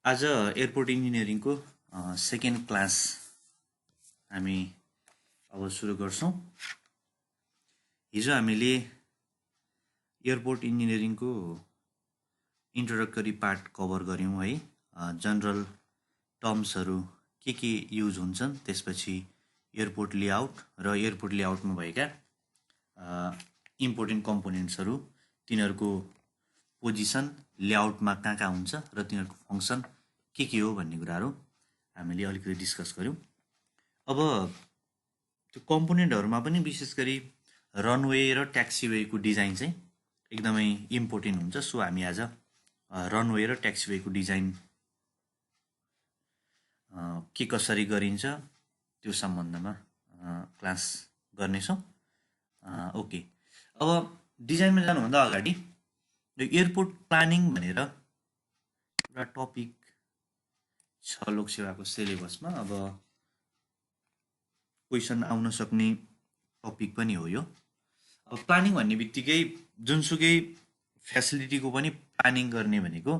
आज airport इन्जिनियरिङको second class हामी अब सुरु गर्छौँ। हिजो हामीले एयरपोर्ट इन्जिनियरिङको इन्ट्रोडक्टरी पार्ट कभर गऱ्यौँ है। जनरल टर्म्सहरू के युज हुन्छन्, त्यसपछि एयरपोर्ट लेआउट र एयरपोर्ट लेआउटमा भएका इम्पोर्टेन्ट कम्पोनेन्ट्सहरू, तिनीहरूको पोजिसन लेआउटमा कहाँ हुन्छ र तिनीहरूको फङ्सन के हो भन्ने कुराहरू हामीले अलिकति डिस्कस गऱ्यौँ। अब त्यो कम्पोनेन्टहरूमा पनि विशेष गरी रनवे र ट्याक्सीवेको डिजाइन चाहिँ एकदमै इम्पोर्टेन्ट हुन्छ। सो हामी आज रनवे र ट्याक्सीवेको डिजाइन के कसरी गरिन्छ त्यो सम्बन्धमा क्लास गर्नेछौँ। ओके, अब डिजाइनमा जानुभन्दा अगाडि एयरपोर्ट प्लानिङ भनेर एउटा टपिक छ लोकसेवाको सिलेबसमा। अब क्वेसन आउन सक्ने टपिक पनि हो यो। अब प्लानिङ भन्ने बित्तिकै जुनसुकै फेसिलिटीको पनि प्लानिङ गर्ने भनेको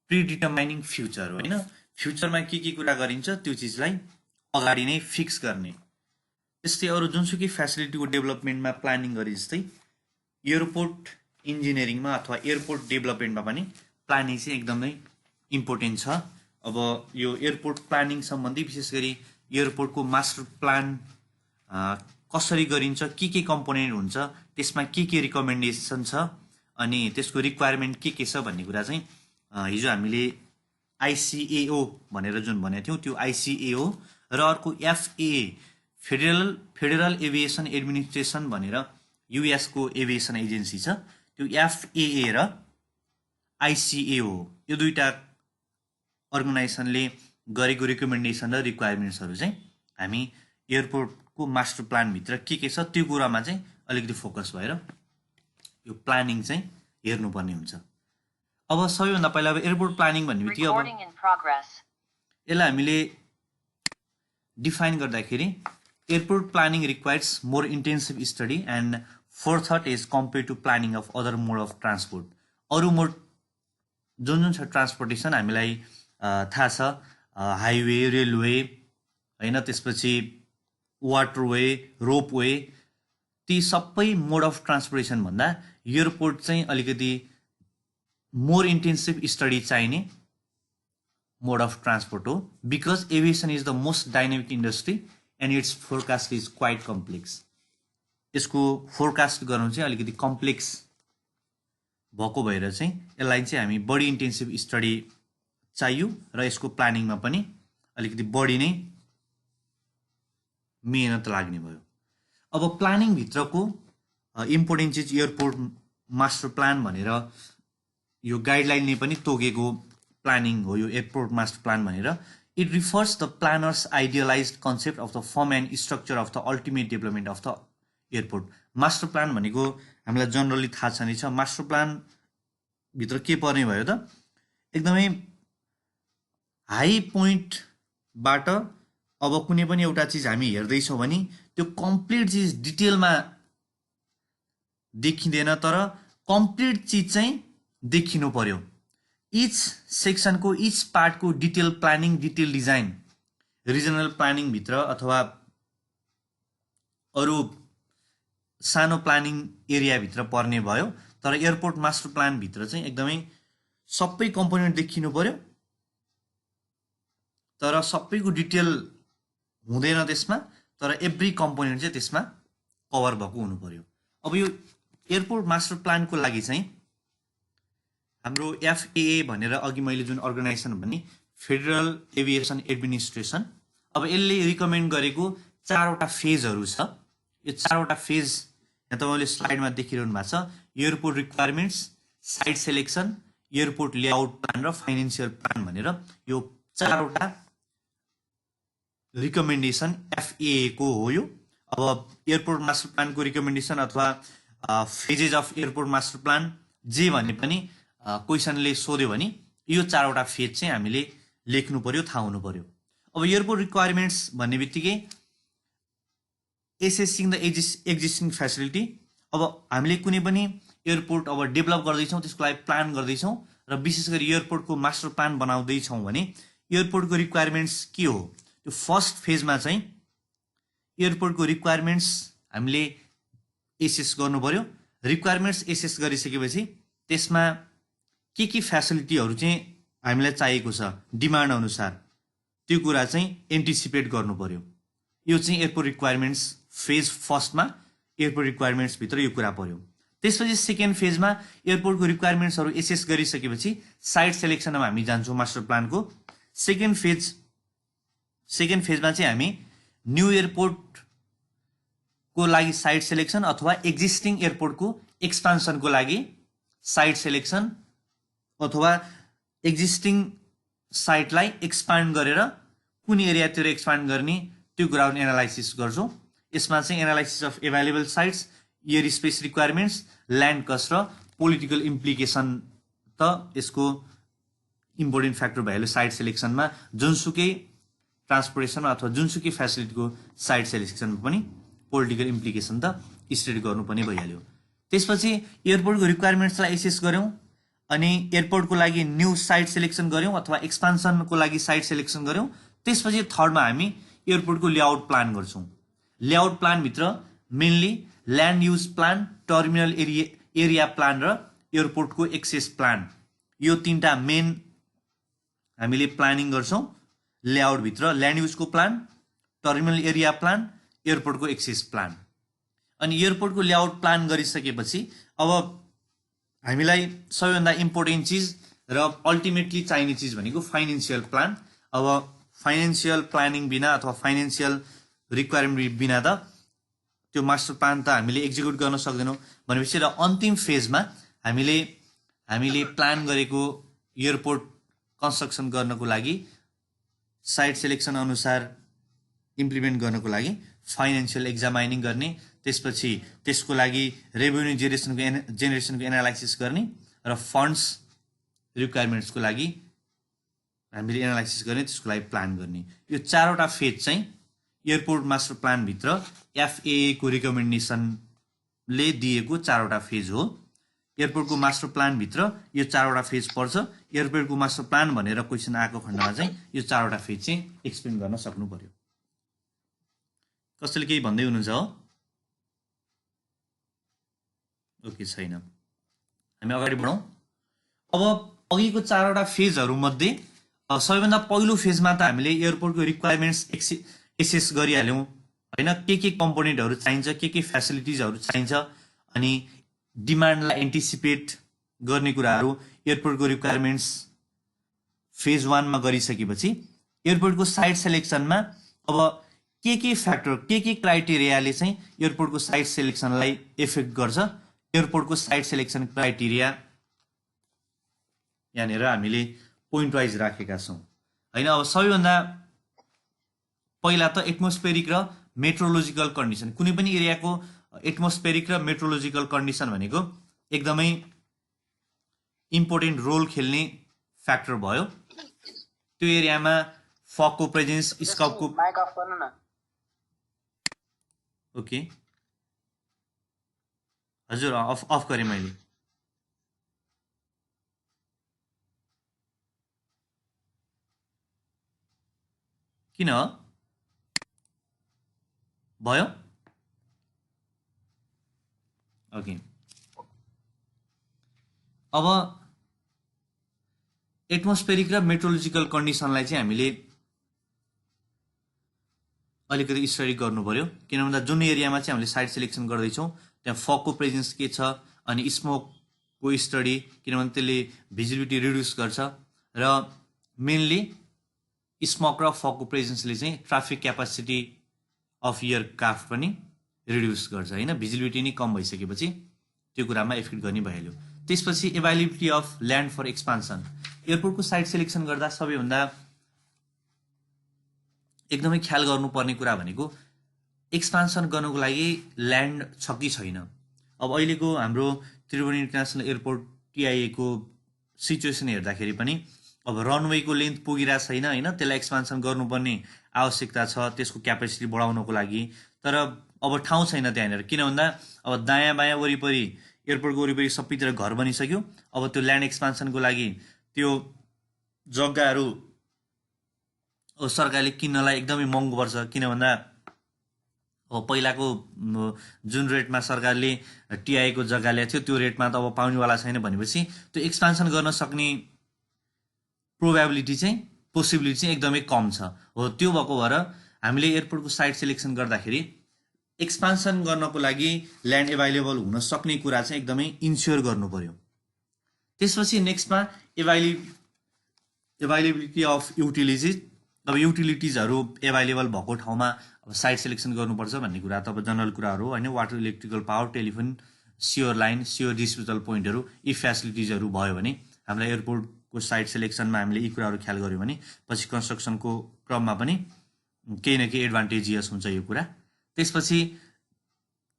प्रिडिटर्माइनिङ फ्युचर होइन। फ्युचरमा के कुरा गरिन्छ त्यो चिजलाई अगाडि नै फिक्स गर्ने। त्यस्तै अरू जुनसुकै फेसिलिटीको डेभलपमेन्टमा प्लानिङ गरे जस्तै एयरपोर्ट इन्जिनियरिङमा अथवा एयरपोर्ट डेभलपमेन्टमा पनि प्लानिङ चाहिँ एकदमै इम्पोर्टेन्ट छ। अब यो एयरपोर्ट प्लानिङ सम्बन्धी विशेष गरी एयरपोर्टको मास्टर प्लान कसरी गरिन्छ, के कम्पोनेन्ट हुन्छ, त्यसमा के रिकमेन्डेसन छ, अनि त्यसको रिक्वायरमेन्ट के छ भन्ने कुरा चाहिँ हिजो हामीले ICAO भनेर जुन भनेको थियौँ त्यो ICAO र अर्को FAA फेडरल एभिएसन एडमिनिस्ट्रेसन भनेर US को एभिएसन एजेन्सी छ, त्यो FAA र ICAO यो दुईटा अर्गनाइजेसनले गरेको रिकमेन्डेसन र रिक्वायरमेन्ट्सहरू चाहिँ हामी एयरपोर्टको मास्टर प्लानभित्र के छ त्यो कुरामा चाहिँ अलिकति फोकस भएर यो प्लानिङ चाहिँ हेर्नुपर्ने हुन्छ। अब सबैभन्दा पहिला अब एयरपोर्ट प्लानिङ भन्ने बित्तिकै अब यसलाई हामीले डिफाइन गर्दाखेरि airport planning requires more intensive study and for that is compare to planning of other mode of transport. अरू मोड जुन छ ट्रान्सपोर्टेसन हामीलाई थाहा छ, हाइवे, रेलवे होइन, त्यसपछि वाटरवे, रोपवे, ती सबै मोड अफ ट्रान्सपोर्टेसन भन्दा एयरपोर्ट चाहिँ अलिकति मोर इन्टेन्सिभ स्टडी चाहिने मोड अफ ट्रान्सपोर्ट हो। Because aviation is the most dynamic industry and it's forecast is quite complex. यसको फोरकास्ट गर्नु चाहिँ अलिकति कम्प्लेक्स भएको भएर चाहिँ यसलाई चाहिँ हामी बढी इन्टेन्सिभ स्टडी चाहियो र यसको प्लानिङमा पनि अलिकति बढी नै मेहनत लाग्ने भयो। अब प्लानिङभित्रको इम्पोर्टेन्ट चिज एयरपोर्ट मास्टर प्लान भनेर यो गाइडलाइनले पनि तोकेको प्लानिङ हो यो एयरपोर्ट मास्टर प्लान भनेर। It refers the planners idealised concept of the form and structure of the ultimate development of the airport. Master plan भनेको हामीलाई जनरली थाहा छ नै छ। मास्टर प्लान भित्र के पर्ने भयो त, एकदमै हाई पोइन्टबाट अब कुनै पनि एउटा चिज हामी हेर्दैछौँ भने त्यो कम्प्लिट चिज डिटेलमा देखिँदैन, तर कम्प्लिट चिज चाहिँ देखिनु पर्यो। इच सेक्सनको इच पार्टको detail planning, detail design regional प्लानिङभित्र अथवा अरू सानो प्लानिङ एरियाभित्र पर्ने भयो। तर एयरपोर्ट मास्टर प्लानभित्र चाहिँ एकदमै सबै कम्पोनेन्ट देखिनु पर्यो, तर सबैको डिटेल हुँदैन त्यसमा, तर एभ्री कम्पोनेन्ट चाहिँ त्यसमा कभर भएको हुनु पर्यो। अब यो एयरपोर्ट मास्टर प्लानको लागि चाहिँ हाम्रो FAA भनेर अघि मैले जुन अर्गनाइजेसन भने फेडरल एभिएसन एडमिनिस्ट्रेसन, अब यसले रिकमेन्ड गरेको 4वटा फेजहरू छ। यो 4वटा फेज यहाँ तपाईँले स्लाइडमा देखिरहनु भएको छ। Airport requirements, site selection, airport layout plan र फाइनेन्सियल प्लान भनेर यो 4वटा रिकमेन्डेसन FAA को हो यो। अब एयरपोर्ट मास्टर प्लानको रिकमेन्डेसन अथवा phases of airport master plan जे भन्ने पनि क्वेसनले सोध्यो भने यो 4वटा फेज चाहिँ हामीले लेख्नु पर्यो, थाहा हुनु पर्यो। अब एयरपोर्ट रिक्वायरमेन्ट्स भन्ने बित्तिकै एसेसिङ द एक्जिस्टिङ फेसिलिटी। अब हामीले कुनै पनि एयरपोर्ट अब डेभलप गर्दैछौँ, त्यसको लागि प्लान गर्दैछौँ र विशेष गरी एयरपोर्टको मास्टर प्लान बनाउँदैछौँ भने एयरपोर्टको रिक्वायरमेन्ट्स के हो, त्यो फर्स्ट फेजमा चाहिँ एयरपोर्टको रिक्वायरमेन्ट्स हामीले एसेस गर्नु पर्यो। रिक्वायरमेन्ट्स एसेस गरिसकेपछि त्यसमा के फ्यासिलिटीहरू चाहिँ हामीलाई चाहिएको छ डिमान्ड अनुसार त्यो कुरा चाहिँ एन्टिसिपेट गर्नु पर्यो। यो चाहिँ एयरपोर्ट रिक्वायरमेन्ट्स फेज फर्स्टमा एयरपोर्ट रिक्वायरमेन्ट्सभित्र यो कुरा पर्यो। त्यसपछि सेकेन्ड फेजमा एयरपोर्टको रिक्वायरमेन्ट्सहरू एसेस गरिसकेपछि साइट सेलेक्सनमा हामी जान्छौँ मास्टर प्लानको। सेकेन्ड फेजमा चाहिँ हामी न्यू एयरपोर्टको लागि साइट सेलेक्सन अथवा एक्जिस्टिङ एयरपोर्टको एक्सपान्सनको लागि साइट सेलेक्सन अथवा एक्जिस्टिङ साइटलाई एक्सपान्ड गरेर कुन एरियातिर एक्सपान्ड गर्ने त्यो कुराहरू एनालाइसिस गर्छौँ। यसमा चाहिँ analysis of available sites, air space requirements, land cost र पोलिटिकल इम्प्लिकेसन त यसको इम्पोर्टेन्ट फ्याक्टर भइहाल्यो साइट सेलेक्सनमा। जुनसुकै ट्रान्सपोर्टेसनमा अथवा जुनसुकै फेसिलिटीको साइट सेलेक्सनमा पनि पोलिटिकल इम्प्लिकेसन त स्टडी गर्नुपर्ने भइहाल्यो। त्यसपछि एयरपोर्टको रिक्वायरमेन्ट्सलाई एसेस गऱ्यौँ अनि एयरपोर्टको लागि न्यू साइट सेलेक्सन गऱ्यौँ अथवा एक्सपान्सनको लागि साइट सेलेक्सन गऱ्यौँ। त्यसपछि थर्डमा हामी एयरपोर्टको लेआउट प्लान गर्छौँ। लेआउट प्लानभित्र mainly land use plan, terminal area plan र एयरपोर्टको एक्सेस प्लान, यो तीनटा मेन हामीले प्लानिङ गर्छौँ लेआउटभित्र। ल्यान्ड युजको प्लान, टर्मिनल एरिया प्लान, एयरपोर्टको एक्सेस प्लान। अनि एयरपोर्टको लेआउट प्लान गरिसकेपछि अब हामीलाई सबैभन्दा इम्पोर्टेन्ट चिज र अल्टिमेटली चाहिने चिज भनेको फाइनेन्सियल प्लान। अब फाइनेन्सियल प्लानिङ बिना अथवा फाइनेन्सियल रिक्वायरमेन्ट बिना त त्यो मास्टर प्लान त हामीले एक्जिक्युट गर्न सक्दैनौँ भनेपछि र अन्तिम फेजमा हामीले प्लान गरेको एयरपोर्ट कन्स्ट्रक्सन गर्नको लागि साइट सेलेक्सन अनुसार इम्प्लिमेन्ट गर्नको लागि फाइनेन्सियल एक्जामाइनिङ गर्ने, त्यसपछि त्यसको लागि रेभेन्यू जेनेरेसनको एनालाइसिस गर्ने र फन्ड्स रिक्वायरमेन्ट्सको लागि हामीले एनालाइसिस गर्ने, त्यसको लागि प्लान गर्ने। यो चारवटा फेज चाहिँ एयरपोर्ट मास्टर प्लानभित्र FAA को रिकमेन्डेसनले दिएको चारवटा फेज हो। एयरपोर्टको मास्टर प्लानभित्र यो चारवटा फेज पर्छ। एयरपोर्टको मास्टर प्लान भनेर क्वेसन आएको खण्डमा चाहिँ यो चारवटा फेज चाहिँ एक्सप्लेन गर्न सक्नु पर्यो। कसैले केही भन्दै हुनुहुन्छ हो? ओके, छैन। हामी अगाडि बढौँ। अब अघिको चारवटा फेजहरूमध्ये सबैभन्दा पहिलो फेजमा त हामीले एयरपोर्टको रिक्वायरमेन्ट्स एसेस गरिहाल्यौँ होइन, के कम्पोनेन्टहरू चाहिन्छ, के फेसिलिटिजहरू चाहिन्छ अनि डिमान्डलाई एन्टिसिपेट गर्ने कुराहरू एयरपोर्टको रिक्वायरमेन्ट्स फेज 1मा गरिसकेपछि एयरपोर्टको साइट सेलेक्सनमा अब के फ्याक्टर, के क्राइटेरियाले चाहिँ एयरपोर्टको साइट सेलेक्सनलाई इफेक्ट गर्छ, एयरपोर्टको साइट सेलेक्सन क्राइटेरिया यहाँनिर हामीले पोइन्ट वाइज राखेका छौँ होइन। अब सबैभन्दा पहिला त एटमोस्फेरिक र मेट्रोलोजिकल कन्डिसन, कुनै पनि एरियाको एटमोस्फेरिक र मेट्रोलोजिकल कन्डिसन भनेको एकदमै इम्पोर्टेन्ट रोल खेल्ने फ्याक्टर भयो। त्यो एरियामा फगको प्रेजेन्स, स्कपको माइक अफ गर्नु न। ओके हजुर, अफ गरेँ मैले। किन भयो? ओके, अब एटमोस्फेरिक र मेट्रोलोजिकल कन्डिसनलाई चाहिँ हामीले अलिकति स्टडी गर्नु पर्यो। किन भन्दा जुन एरियामा चाहिँ हामीले साइट सेलेक्सन गर्दैछौँ त्यहाँ फगको प्रेजेन्स के छ अनि स्मोकको स्टडी, किनभने त्यसले भिजिबिलिटी रिड्युस गर्छ र मेनली स्मोक र फगको प्रेजेन्सले चाहिँ ट्राफिक क्यापासिटी अफ एयरक्राफ्ट पनि रिड्युस गर्छ होइन। भिजिबिलिटी नै कम भइसकेपछि त्यो कुरामा इफेक्ट गर्ने भइहाल्यो। त्यसपछि availability of land for expansion, एयरपोर्टको साइट सेलेक्सन गर्दा सबैभन्दा एकदमै ख्याल गर्नुपर्ने कुरा भनेको एक्सपान्सन गर्नको लागि ल्यान्ड छ कि छैन। अब अहिलेको हाम्रो त्रिभुवन इन्टरनेसनल एयरपोर्ट TIA को सिचुएसन हेर्दाखेरि पनि अब रनवेको लेन्थ पुगिरहेको छैन होइन, त्यसलाई एक्सपान्सन गर्नुपर्ने आवश्यकता छ त्यसको क्यापेसिटी बढाउनको लागि। तर अब ठाउँ छैन त्यहाँनिर, किन भन्दा अब दायाँ बायाँ वरिपरि एयरपोर्टको वरिपरि सबैतिर घर बनिसक्यो। अब त्यो ल्यान्ड एक्सपान्सनको लागि त्यो जग्गाहरू सरकारले किन्नलाई एकदमै महँगो पर्छ, किन भन्दा अब पहिलाको जुन रेटमा सरकारले टिआईको जग्गा ल्याएको थियो त्यो रेटमा त अब पाउनेवाला छैन भनेपछि त्यो एक्सपान्सन गर्न सक्ने प्रोबेबिलिटी चाहिँ पोसिबिलिटी चाहिँ एकदमै कम छ। हो त्यो भएको भएर हामीले एयरपोर्टको साइट सिलेक्सन गर्दाखेरि एक्सपान्सन गर्नको लागि ल्यान्ड एभाइलेबल हुन सक्ने कुरा चाहिँ एकदमै इन्स्योर गर्नु पर्यो। त्यसपछि नेक्स्टमा एभाइलेबिलिटी अफ युटिलिटिज। अब युटिलिटिजहरू एभाइलेबल भएको ठाउँमा अब साइट सिलेक्सन गर्नुपर्छ भन्ने कुरा त अब जनरल कुराहरू हो होइन। Water, electrical power, telephone, sewer line, sewer disposal पोइन्टहरू, यी फेसिलिटिजहरू भयो भने हामीलाई एयरपोर्टको साइट सिलेक्सनमा हामीले यी कुराहरू ख्याल गऱ्यौँ भने पछि कन्स्ट्रक्सनको क्रममा पनि केही न केही एडभान्टेजियस हुन्छ यो कुरा। त्यसपछि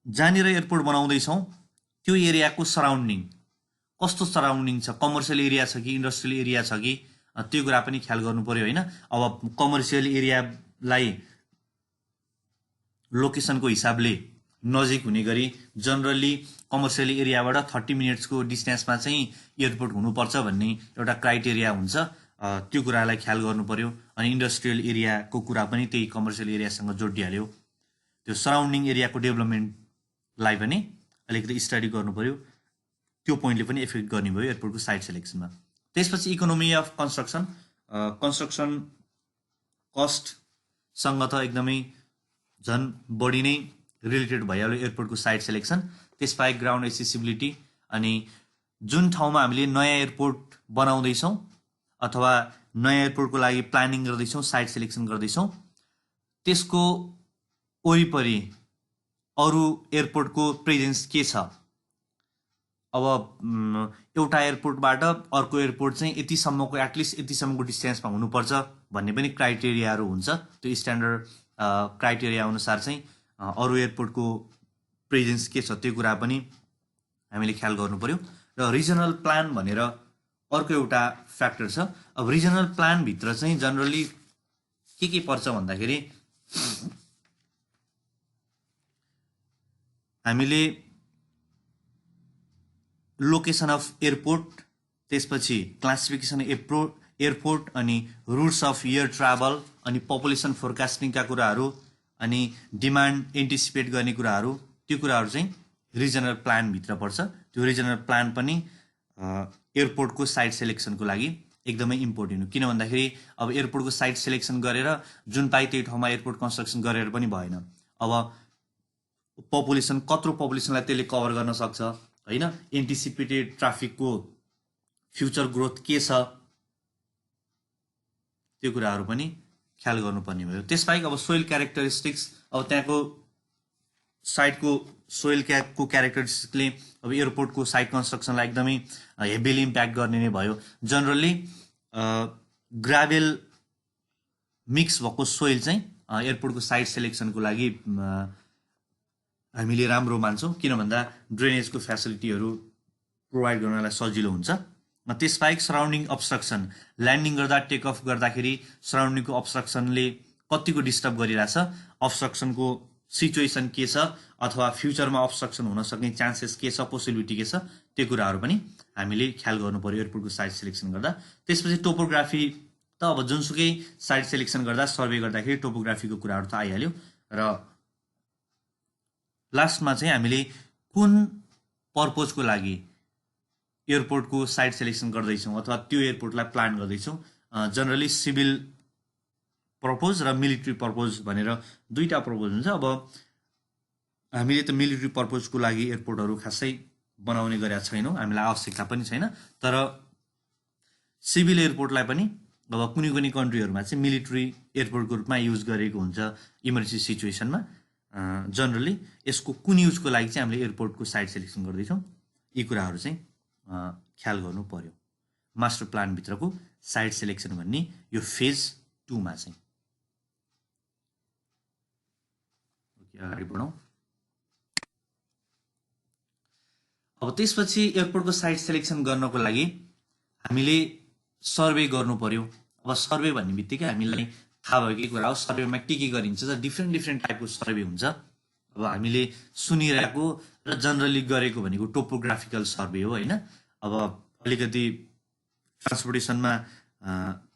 जहाँनिर एयरपोर्ट बनाउँदैछौँ त्यो एरियाको सराउन्डिङ कस्तो सराउन्डिङ छ, कमर्सियल एरिया छ कि इन्डस्ट्रियल एरिया छ कि त्यो कुरा पनि ख्याल गर्नु पर्यो होइन। अब कमर्सियल एरियालाई लोकेसनको हिसाबले नजिक हुने गरी जनरली कमर्सियल एरियाबाट 30 मिनट्सको डिस्टेन्समा चाहिँ एयरपोर्ट हुनुपर्छ भन्ने एउटा क्राइटेरिया हुन्छ, त्यो कुरालाई ख्याल गर्नु पर्यो। अनि इन्डस्ट्रियल एरियाको कुरा पनि त्यही कमर्सियल एरियासँग जोडिहाल्यो। त्यो सराउन्डिङ एरियाको डेभलपमेन्टलाई पनि अलिकति स्टडी गर्नु पर्यो, त्यो पोइन्टले पनि इफेक्ट गर्ने भयो एयरपोर्टको साइट सिलेक्सनमा। त्यसपछि इकोनोमी अफ कन्स्ट्रक्सन, कन्स्ट्रक्सन कस्टसँग त एकदमै झन् बढी नै रिलेटेड भइहाल्यो एयरपोर्टको साइट सिलेक्सन। त्यसबाहेक ग्राउन्ड एक्सेसिबिलिटी, अनि जुन ठाउँमा हामीले नयाँ एयरपोर्ट बनाउँदैछौँ अथवा नयाँ एयरपोर्टको लागि प्लानिङ गर्दैछौँ, साइट सिलेक्सन गर्दैछौँ, त्यसको वरिपरि अरू एयरपोर्टको प्रेजेन्स के छ। अब एउटा एयरपोर्टबाट अर्को एयरपोर्ट चाहिँ यतिसम्मको एटलिस्ट यतिसम्मको डिस्टेन्समा हुनुपर्छ भन्ने पनि क्राइटेरियाहरू हुन्छ। त्यो स्ट्यान्डर्ड क्राइटेरिया अनुसार चाहिँ अरू एयरपोर्टको प्रेजेन्स के छ त्यो कुरा पनि हामीले ख्याल गर्नु पर्यो। र रिजनल प्लान भनेर अर्को एउटा फ्याक्टर छ। अब रिजनल प्लानभित्र चाहिँ जनरली के पर्छ भन्दाखेरि हामीले लोकेसन अफ एयरपोर्ट, त्यसपछि क्लासिफिकेसन एयरपोर्ट, अनि रुट्स अफ एयर ट्राभल, अनि पपुलेसन फोरकास्टिङका कुराहरू, अनि डिमान्ड एन्टिसिपेट गर्ने कुराहरू, त्यो कुराहरू चाहिँ रिजनल प्लानभित्र पर्छ। त्यो रिजनल प्लान पनि एयरपोर्टको साइट सिलेक्सनको लागि एकदमै इम्पोर्टेन्ट हो। किन भन्दाखेरि अब एयरपोर्टको साइट सिलेक्सन गरेर जुन पाइ त्यही ठाउँमा एयरपोर्ट कन्स्ट्रक्सन गरेर पनि भएन। अब पपुलेसन कत्रो पपुलेसनलाई त्यसले कभर गर्न सक्छ होइन, एन्टिसिपेटेड ट्राफिकको फ्युचर ग्रोथ के छ, त्यो कुराहरू पनि ख्याल गर्नुपर्ने भयो। त्यसबाहेक अब सोइल क्यारेक्टरिस्टिक्स, अब त्यहाँको साइटको सोइल को क्यारेक्टरिस्टिक्सले अब एयरपोर्टको साइट कन्स्ट्रक्सनलाई एकदमै हेभिली इम्प्याक्ट गर्ने नै भयो। जनरली ग्राभेल मिक्स भएको सोइल चाहिँ एयरपोर्टको साइट सिलेक्सनको लागि हामीले राम्रो मान्छौँ, किन भन्दा ड्रेनेजको फेसिलिटीहरू प्रोभाइड गर्नलाई सजिलो हुन्छ। त्यसबाहेक सराउन्डिङ अब्स्ट्रक्सन, ल्यान्डिङ गर्दा टेक अफ गर्दाखेरि सराउन्डिङको अब्स्ट्रक्सनले कतिको डिस्टर्ब गरिरहेछ, अब्स्ट्रक्सनको सिचुएसन के छ, अथवा फ्युचरमा अब्स्ट्रक्सन हुन सक्ने चान्सेस के छ, पोसिबिलिटी के छ, त्यो कुराहरू पनि हामीले ख्याल गर्नु पर्यो एयरपोर्टको साइट सिलेक्सन गर्दा। त्यसपछि टोपोग्राफी त अब जुनसुकै साइट सिलेक्सन गर्दा सर्वे गर्दाखेरि टोपोग्राफीको कुराहरू त आइहाल्यो। र लास्टमा चाहिँ हामीले कुन पर्पोजको लागि एयरपोर्टको साइट सिलेक्सन गर्दैछौँ अथवा त्यो एयरपोर्टलाई प्लान गर्दैछौँ, जनरली सिभिल पर्पोज र मिलिट्री पर्पोज भनेर दुईवटा पर्पोज हुन्छ। अब हामीले त मिलिट्री पर्पोजको लागि एयरपोर्टहरू खासै बनाउने गरेका छैनौँ, हामीलाई आवश्यकता पनि छैन। तर सिभिल एयरपोर्टलाई पनि अब कुनै कुनै कन्ट्रीहरूमा चाहिँ मिलिट्री एयरपोर्टको रूपमा युज गरेको हुन्छ इमर्जेन्सी सिचुएसनमा। जनरली यसको कुन युजको लागि चाहिँ हामीले एयरपोर्टको साइट सिलेक्सन गर्दैछौँ, यी कुराहरू चाहिँ ख्याल गर्नु पर्यो मास्टर प्लानभित्रको साइट सिलेक्सन भन्ने यो फेज 2 मा चाहिँ। अगाडि बढौँ। अब त्यसपछि एयरपोर्टको साइट सिलेक्सन गर्नको लागि हामीले सर्वे गर्नु पर्यो। अब सर्वे भन्ने बित्तिकै हामीलाई थाहा भएको कुरा हो, सर्वेमा के गरिन्छ त डिफ्रेन्ट टाइपको सर्वे हुन्छ। अब हामीले सुनिरहेको र जनरली गरेको भनेको टोपोग्राफिकल सर्वे हो होइन। अब अलिकति ट्रान्सपोर्टेसनमा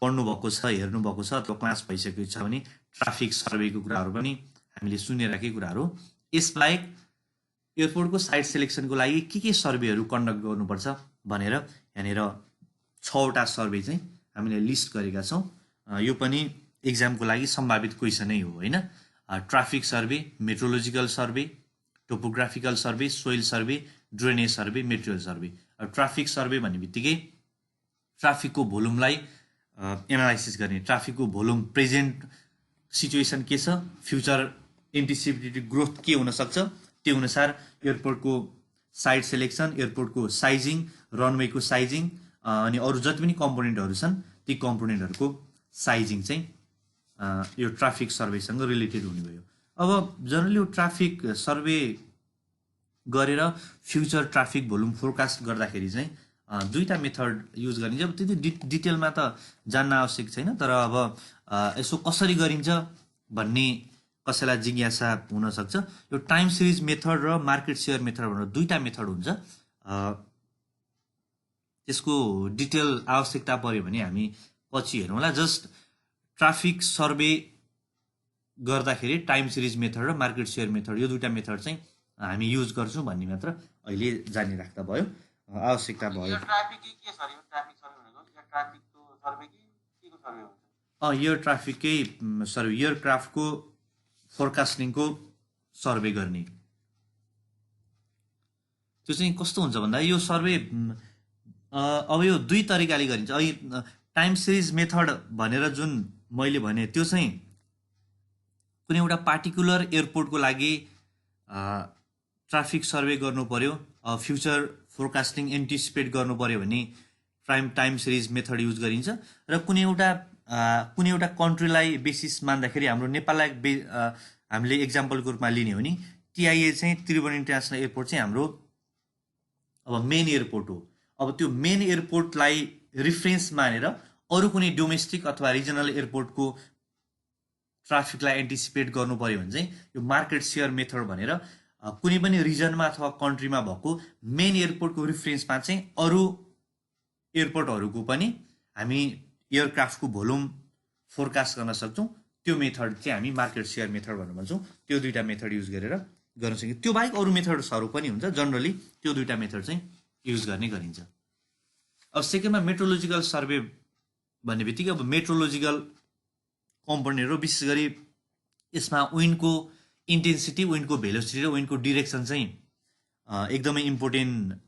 पढ्नुभएको छ, हेर्नुभएको छ अथवा क्लास भइसकेको छ भने ट्राफिक सर्वेको कुराहरू पनि हामीले सुनिरहेकै कुराहरू। यसबाहेक एयरपोर्टको साइट सेलेक्सनको लागि के सर्वेहरू कन्डक्ट गर्नुपर्छ भनेर यहाँनिर 6वटा सर्वे चाहिँ हामीले लिस्ट गरेका छौँ। यो पनि एक्जामको लागि सम्भावित क्वेसनै हो होइन। Traffic survey, metrological survey, topographical survey, soil survey, drainage survey, material survey. Traffic survey भन्ने बित्तिकै ट्राफिकको भोल्युमलाई एनालाइसिस गर्ने, ट्राफिकको भोल्युम प्रेजेन्ट सिचुएसन के छ, फ्युचर एन्टिसिपेटेड ग्रोथ के हुनसक्छ, त्यो अनुसार एयरपोर्टको साइट सेलेक्सन, एयरपोर्टको साइजिङ, रनवेको साइजिङ अनि अरू जति पनि कम्पोनेन्टहरू छन् ती कम्पोनेन्टहरूको साइजिङ चाहिँ यो ट्राफिक सर्वेसँग रिलेटेड हुने भयो। अब जनरली यो ट्राफिक सर्वे गरेर फ्युचर ट्राफिक भोल्युम फोरकास्ट गर्दाखेरि चाहिँ 2टा मेथड युज गरिन्छ। अब त्यति डिटेलमा त जान्न आवश्यक छैन, तर अब यसो कसरी गरिन्छ भन्ने कसैलाई जिज्ञासा हुनसक्छ। यो टाइम सिरिज मेथड र मार्केट सेयर मेथड भनेर 2टा मेथड हुन्छ। त्यसको डिटेल आवश्यकता पर्यो भने हामी पछि हेरौँला। जस्ट ट्राफिक सर्वे गर्दाखेरि टाइम सिरिज मेथड र मार्केट सेयर मेथड यो 2टा मेथड चाहिँ हामी युज गर्छौँ भन्ने मात्र अहिले जानिराख्दा भयो, आवश्यकता भयो। एयर ट्राफिकै सर्वे, एयरक्राफ्टको फोरकास्टिङको सर्वे गर्ने। त्यो चाहिँ कस्तो हुन्छ भन्दा यो सर्वे अब यो 2 तरिकाले गरिन्छ। टाइम सिरिज मेथड भनेर जुन मैले भने त्यो चाहिँ कुनै एउटा पार्टिकुलर एयरपोर्टको लागि ट्राफिक सर्वे गर्नु पर्यो, फ्युचर फोरकास्टिङ एन्टिसिपेट गर्नु पर्यो भने टाइम सिरिज मेथड युज गरिन्छ। र कुनै एउटा कन्ट्रीलाई बेसिस मान्दाखेरि हाम्रो नेपाललाई हामीले एक्जाम्पलको रूपमा लिने हो भने TIA चाहिँ त्रिभुवन इन्टरनेसनल एयरपोर्ट चाहिँ हाम्रो अब मेन एयरपोर्ट हो। अब त्यो मेन एयरपोर्टलाई रिफरेन्स मानेर अरू कुनै डोमेस्टिक अथवा रिजनल एयरपोर्टको ट्राफिकलाई एन्टिसिपेट गर्नु पर्यो भने चाहिँ यो मार्केट सेयर मेथड भनेर कुनै पनि रिजनमा अथवा कन्ट्रीमा भएको मेन एयरपोर्टको रिफरेन्समा चाहिँ अरू एयरपोर्टहरूको पनि हामी एयरक्राफ्टको भोल्युम फोरकास्ट गर्न सक्छौँ। त्यो मेथड चाहिँ हामी मार्केट सेयर मेथड भनेर भन्छौँ। त्यो 2टा मेथड युज गरेर गर्न सकिन्छ। त्यो बाहेक अरू मेथड्सहरू पनि हुन्छ, जनरली त्यो 2टा मेथड चाहिँ युज गर्ने गरिन्छ। अब सेकेन्डमा मेट्रोलोजिकल सर्वे भन्ने बित्तिकै अब मेट्रोलोजिकल कम्पोनेन्टहरू विशेष गरी यसमा विन्डको इन्टेन्सिटी, विन्डको भेलोसिटी र विन्डको डिरेक्सन चाहिँ एकदमै इम्पोर्टेन्ट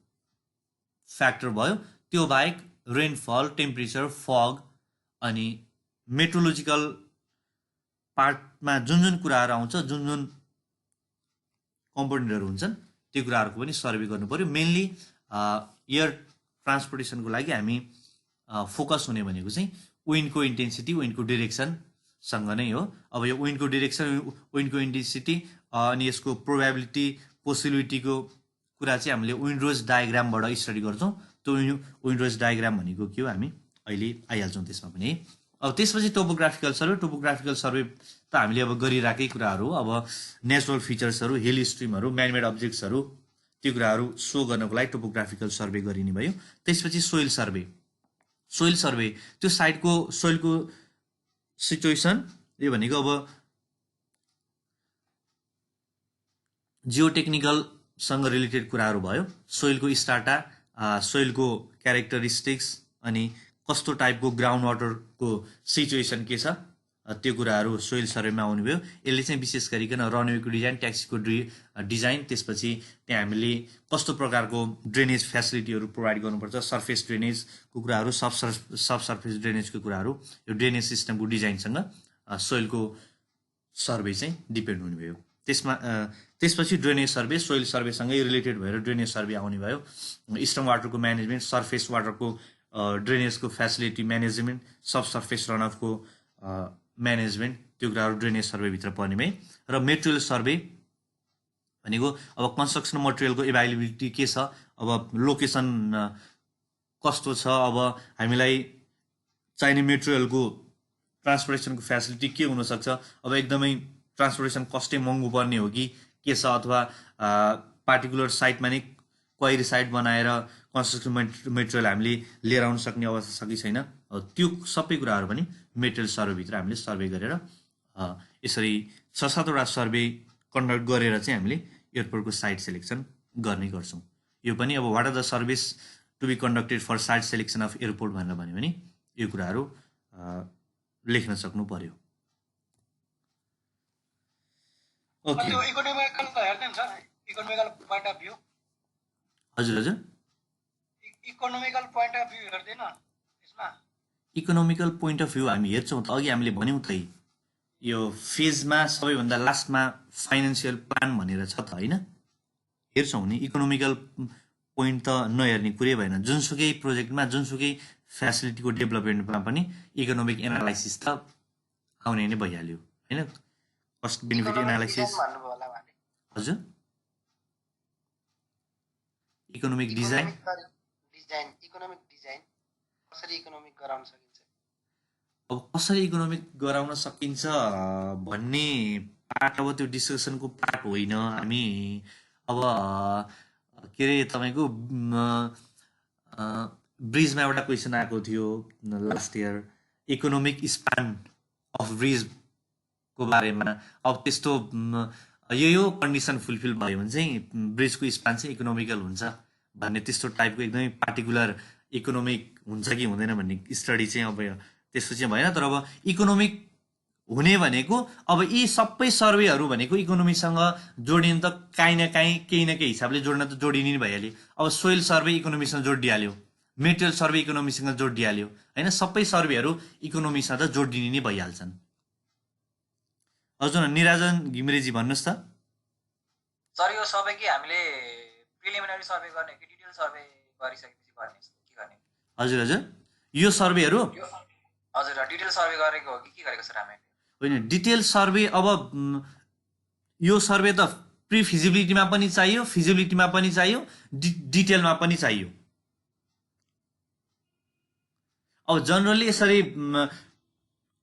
फ्याक्टर भयो। त्यो बाहेक रेनफल, टेम्परेचर, फग अनि मेट्रोलोजिकल पार्टमा जुन कुराहरू आउँछ, जुन कम्पोनेन्टहरू हुन्छन् त्यो कुराहरूको पनि सर्वे गर्नु पर्यो। मेनली एयर ट्रान्सपोर्टेसनको लागि हामी फोकस हुने भनेको चाहिँ विन्डको इन्टेन्सिटी, विन्डको डिरेक्सनसँग नै हो। अब यो विन्डको डिरेक्सन, विन्डको इन्टेन्सिटी अनि यसको प्रोबेबिलिटी, पोसिबिलिटीको कुरा चाहिँ हामीले विन्डरोज डायग्रामबाट स्टडी गर्छौँ। त्यो विन्डरोज डायग्राम भनेको के हो हामी अहिले आइहाल्छौँ त्यसमा पनि। अब त्यसपछि टोपोग्राफिकल सर्वे। टोपोग्राफिकल सर्वे त हामीले अब गरिरहेकै कुराहरू हो। अब नेचुरल फिचर्सहरू, हिल स्ट्रिमहरू, म्यानमेड अब्जेक्ट्सहरू त्यो कुराहरू सो गर्नको लागि टोपोग्राफिकल सर्वे गरिने भयो। त्यसपछि सोइल सर्वे। सोइल सर्वे त्यो साइडको सोइलको सिचुएसन, यो भनेको अब जियोटेक्निकलसँग रिलेटेड कुराहरू भयो। सोइलको स्टाटा, सोइलको क्यारेक्टरिस्टिक्स अनि कस्तो टाइपको ग्राउन्ड वाटरको सिचुएसन के छ त्यो कुराहरू सोइल सर्वेमा आउने भयो। यसले चाहिँ विशेष गरिकन रनवेको डिजाइन, ट्याक्सीको डिजाइन, त्यसपछि त्यहाँ हामीले कस्तो प्रकारको ड्रेनेज फेसिलिटीहरू प्रोभाइड गर्नुपर्छ, सर्फेस ड्रेनेजको कुराहरू, सब सर्फेस ड्रेनेजको कुराहरू, यो ड्रेनेज सिस्टमको डिजाइनसँग सोइलको सर्वे चाहिँ डिपेन्ड हुने भयो। त्यसपछि ड्रेनेज सर्वे, सोइल सर्वेसँगै रिलेटेड भएर ड्रेनेज सर्वे आउने भयो। स्टर्म वाटरको म्यानेजमेन्ट, सर्फेस वाटरको ड्रेनेजको फेसिलिटी म्यानेजमेन्ट, सब सर्फेस रनअफको म्यानेजमेन्ट, त्यो कुराहरू ड्रेनेज सर्वेभित्र पर्ने भए। र मेटेरियल सर्वे भनेको अब कन्स्ट्रक्सन मटेरियलको एभाइलेबिलिटी के छ, अब लोकेसन कस्तो छ, अब हामीलाई चाहिने मेटेरियलको ट्रान्सपोर्टेसनको फेसिलिटी के हुनसक्छ, अब एकदमै ट्रान्सपोर्टेसन कस्टै महँगो पर्ने हो कि के छ अथवा पार्टिकुलर साइटमा नै क्वाइरी साइट बनाएर कन्स्ट्रक्सन मेटेरियल हामीले लिएर आउन सक्ने अवस्था छ कि छैन, त्यो सबै कुराहरू पनि मेटेरियल सर्वेभित्र हामीले सर्वे गरेर यसरी 6-7वटा सर्वे कन्डक्ट गरेर चाहिँ हामीले एयरपोर्टको साइट सेलेक्सन गर्ने गर्छौँ। यो पनि अब what are the service to be conducted for site selection of airport भनेर भन्यो भने यो कुराहरू लेख्न सक्नु पर्यो। ओके, इकोनोमिकल त हेर्दैन sir, economical point of view. हजुर हजुर, इकोनोमिकल पोइन्ट अफ भ्यू हेर्दैन यसमा? इकोनोमिकल पोइन्ट अफ भ्यू हामी हेर्छौँ त, अघि हामीले भन्यौँ त यो फेजमा सबैभन्दा लास्टमा फाइनेन्सियल प्लान भनेर छ त होइन, हेर्छौँ नि। इकोनोमिकल पोइन्ट त नहेर्ने कुरै भएन, जुनसुकै प्रोजेक्टमा जुनसुकै फेसिलिटीको डेभलपमेन्टमा पनि इकोनोमिक एनालाइसिस त आउने नै भइहाल्यो होइन, कस्ट बेनिफिट एनालाइसिस। हजुर, इकोनोमिक डिजाइन कसरी इकोनोमिक गराउन सकिन्छ? अब कसरी इकोनोमिक गराउन सकिन्छ भन्ने पार्ट अब त्यो डिस्कसनको पार्ट होइन। हामी अब के अरे तपाईँको ब्रिजमा एउटा क्वेसन आएको थियो last year, economic span of ब्रिजको बारेमा। अब त्यस्तो यो कन्डिसन फुलफिल भयो भने चाहिँ ब्रिजको स्पान चाहिँ इकोनोमिकल हुन्छ भन्ने त्यस्तो टाइपको एकदमै पार्टिकुलर इकोनोमिक हुन्छ कि हुँदैन भन्ने स्टडी चाहिँ अब त्यस्तो चाहिँ भएन। तर अब इकोनोमिक हुने भनेको अब यी सबै सर्वेहरू भनेको इकोनोमीसँग जोडिनु त काहीँ न केही हिसाबले जोड्न त जोडिने नै भइहाल्यो। अब सोइल सर्वे इकोनोमीसँग जोडिहाल्यो, मेटेरियल सर्वे इकोनोमीसँग जोडिहाल्यो होइन, सबै सर्वेहरू इकोनोमीसँग त जोडिने नै भइहाल्छन्। हजुर, निराजन घिमिरेजी भन्नुहोस् त। सर यो सबै कि हामीले प्रिलिमिनरी सर्वे गर्ने कि डिटेल सर्वे गरिसकेपछि गर्ने के गर्ने? हजुर हजुर, यो सर्वेहरू हजुर डिटेल सर्वे गरेको हो कि के गरेको सर हामीले? होइन, डिटेल सर्वे अब यो सर्वे त प्री फिजिबिलिटीमा पनि चाहियो, फिजिबिलिटीमा पनि चाहियो, डिटेलमा पनि चाहियो। अब जनरली यसरी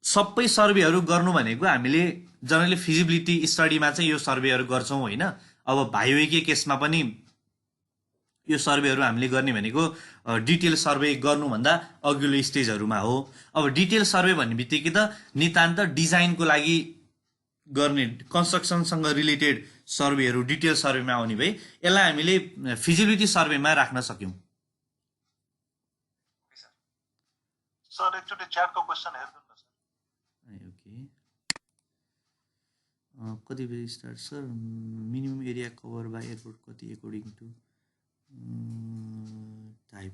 सबै सर्वेहरू गर्नु भनेको हामीले जनरली फिजिबिलिटी स्टडीमा चाहिँ यो सर्वेहरू गर्छौँ होइन। अब हाइवेकै केसमा पनि यो सर्वेहरू हामीले गर्ने भनेको डिटेल सर्वे गर्नुभन्दा अघिल्लो स्टेजहरूमा हो। अब डिटेल सर्वे भन्ने बित्तिकै त नितान्त डिजाइनको लागि गर्ने कन्स्ट्रक्सनसँग रिलेटेड सर्वेहरू डिटेल सर्वेमा आउने भए यसलाई हामीले फिजिबिलिटी सर्वेमा राख्न सक्यौँ। सर एकचोटि च्याटको क्वेसन हेर्नु न सर। ओके, कति बजे start sir? Minimum area cover by airport कति एकोर्डिङ टु टाइप?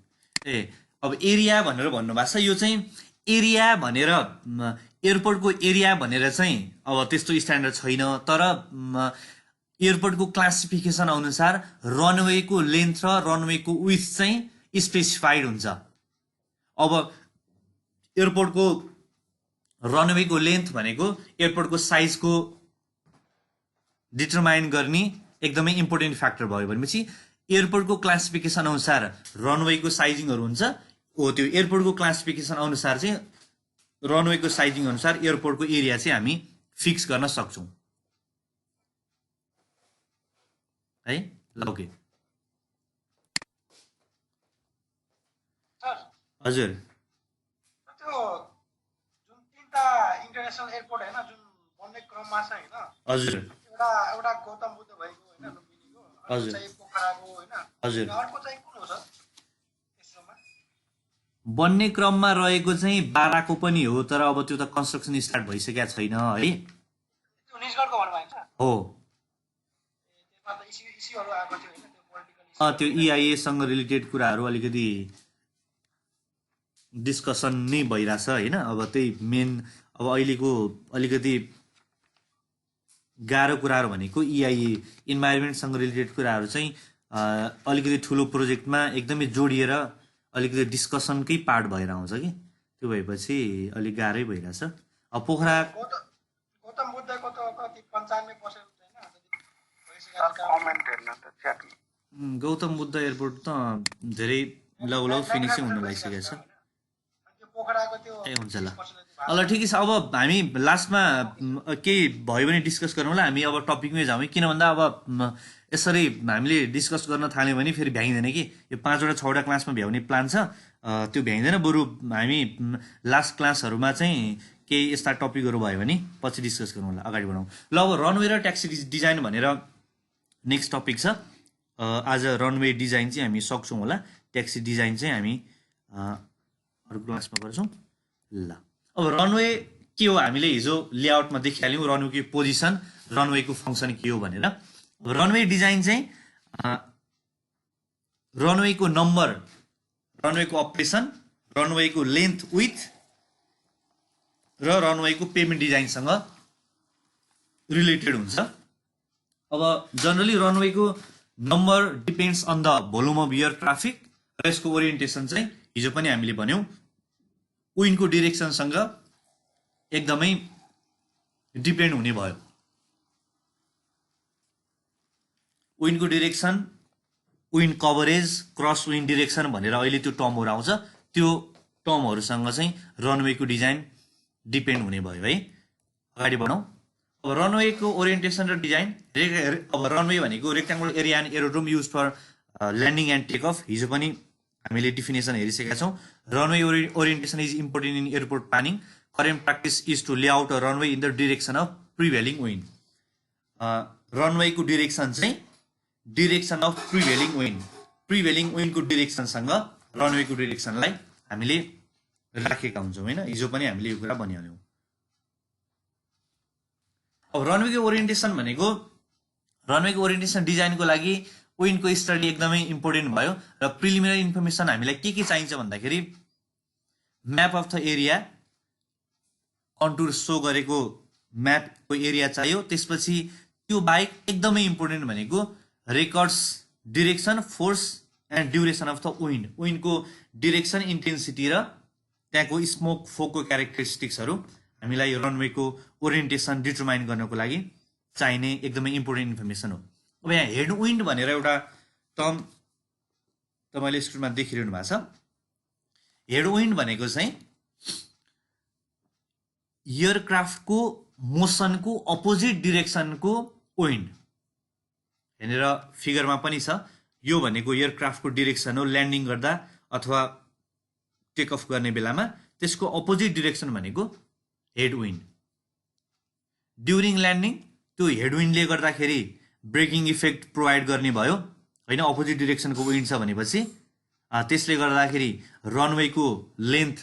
अब एरिया भनेर भन्नुभएको छ, यो चाहिँ एरिया भनेर एयरपोर्टको एरिया भनेर चाहिँ अब त्यस्तो स्ट्यान्डर्ड छैन। तर एयरपोर्टको क्लासिफिकेसन अनुसार रनवेको लेन्थ र रनवेको विड्थ चाहिँ स्पेसिफाइड हुन्छ। अब एयरपोर्टको रनवेको लेन्थ भनेको एयरपोर्टको साइजको डिटरमाइन गर्ने एकदमै इम्पोर्टेन्ट फ्याक्टर भयो भनेपछि एयरपोर्टको क्लासिफिकेसन अनुसार रनवेको साइजिङहरू हुन्छ। हो, त्यो एयरपोर्टको क्लासिफिकेसन अनुसार चाहिँ रनवेको साइजिङ अनुसार एयरपोर्टको एरिया चाहिँ हामी फिक्स गर्न सक्छौँ है। ल ओके, हजुर, त्यो जुन तीनटा इन्टरनेसनल एयरपोर्ट हैन जुन बन्ने क्रममा छ हैन, हजुर एउटा गौतम बुद्ध भएको हैन लुम्बिनीको, हजुर चाहिँ पोखराको हैन, हजुर, अर्को चाहिँ कुन हो सर तेस्रोमा? बन्ने क्रममा रहेको चाहिँ बाराको पनि हो, तर अब त्यो त कन्स्ट्रक्सन स्टार्ट भइसकेको छैन है। त्यो निजगढको भन्नु भएको छ हो, त्यसमा त इस्युहरू आएको थियो हैन, त्यो पोलिटिकल त्यो EIA सँग रिलेटेड कुराहरू अलिकति डिस्कसन नै भइरहेछ होइन। अब त्यही मेन अब अहिलेको अलिकति गाह्रो कुराहरू भनेको EIA इन्भाइरोमेन्टसँग रिलेटेड कुराहरू चाहिँ अलिकति ठुलो प्रोजेक्टमा एकदमै जोडिएर अलिकति डिस्कसनकै पार्ट भएर आउँछ कि, त्यो भएपछि अलिक गाह्रै भइरहेछ। अब पोखरा गौतम बुद्धको त कति 95% हैन गौतम बुद्ध एयरपोर्ट त धेरै लौ फिनिसिङ हुन लागिसकेको छ। त्यो पोखराको त्यो ए हुन्छ ल, ल ठिकै छ। अब हामी लास्टमा केही भयो भने डिस्कस गरौँला। हामी अब टपिकमै जाउँ किन भन्दा अब यसरी हामीले डिस्कस गर्न थाल्यौँ भने फेरि भ्याइँदैन कि यो 5वटा 6वटा क्लासमा भ्याउने प्लान छ, त्यो भ्याइँदैन। बरु हामी लास्ट क्लासहरूमा चाहिँ केही यस्ता टपिकहरू भयो भने पछि डिस्कस गरौँला, अगाडि बढाउँ। ल अब रनवे र ट्याक्सी डिजाइन भनेर नेक्स्ट टपिक छ। आज रनवे डिजाइन चाहिँ हामी सक्छौँ होला, ट्याक्सी डिजाइन चाहिँ हामी अरू क्लासमा गर्छौँ। ल अब रनवे के हो हामीले हिजो लेआउटमा देखिहाल्यौँ, रनवेको पोजिसन, रनवेको फङ्सन के हो भनेर। रनवे डिजाइन चाहिँ रनवेको नम्बर, रनवेको अपरेसन, रनवेको लेन्थ विथ र रनवेको पेमेन्ट डिजाइनसँग रिलेटेड हुन्छ। अब जनरली रनवेको number depends on the volume of air traffic र यसको ओरिएन्टेसन चाहिँ हिजो पनि हामीले भन्यौँ विन्डको डिरेक्सनसँग एकदमै डिपेन्ड हुने भयो। विन्डको direction, wind coverage, cross wind direction भनेर अहिले त्यो टर्महरू आउँछ, त्यो टर्महरूसँग चाहिँ रनवेको डिजाइन डिपेन्ड हुने भयो है। अगाडि बढौँ। अब रनवेको ओरिएन्टेसन र डिजाइन। अब रनवे भनेको rectangular area and aerodrome use for landing and take off, हिजो पनि हामीले डिफिनेसन हेरिसकेका छौँ। Runway orientation is important in airport planning. Current practice is to layout a runway in the direction of prevailing wind. रनवेको direction चाहिँ direction of prevailing wind, prevailing विन्डको डिरेक्सनसँग रनवेको डिरेक्सनलाई हामीले राखेका हुन्छौँ होइन। हिजो पनि हामीले यो कुरा भनिहाल्यौँ। अब रनवेको ओरिएन्टेसन भनेको, रनवेको ओरिएन्टेसन डिजाइनको लागि विन्डको स्टडी एकदमै इम्पोर्टेन्ट भयो। र प्रिलिमिनरी इन्फर्मेसन हामीलाई के चाहिन्छ भन्दाखेरि map of the area, contour so गरेको म्यापको एरिया चाहियो। त्यसपछि त्यो बाहेक एकदमै इम्पोर्टेन्ट भनेको records, direction, force and duration of the wind, विन्डको डिरेक्सन, इन्टेन्सिटी र त्यहाँको स्मोक फोकको क्यारेक्टरिस्टिक्सहरू हामीलाई रनवेको ओरिएन्टेसन डिटरमाइन गर्नको लागि चाहिने एकदमै इम्पोर्टेन्ट इन्फर्मेसन हो। अब यहाँ हेड विन्ड भनेर एउटा टर्म तपाईँले स्क्रिनमा देखिरहनु भएको छ। हेड विन्ड भनेको चाहिँ एयरक्राफ्टको मोसनको अपोजिट डिरेक्सनको विन्ड। यहाँनिर फिगरमा पनि छ, यो भनेको एयरक्राफ्टको डिरेक्सन हो ल्यान्डिङ गर्दा अथवा टेक अफ गर्ने बेलामा, त्यसको अपोजिट डिरेक्सन भनेको हेड विन्ड। ड्युरिङ ल्यान्डिङ त्यो हेड विन्डले गर्दाखेरि ब्रेकिङ इफेक्ट प्रोभाइड गर्ने भयो होइन, अपोजिट डिरेक्सनको विन्ड छ भनेपछि त्यसले गर्दाखेरि रनवेको लेन्थ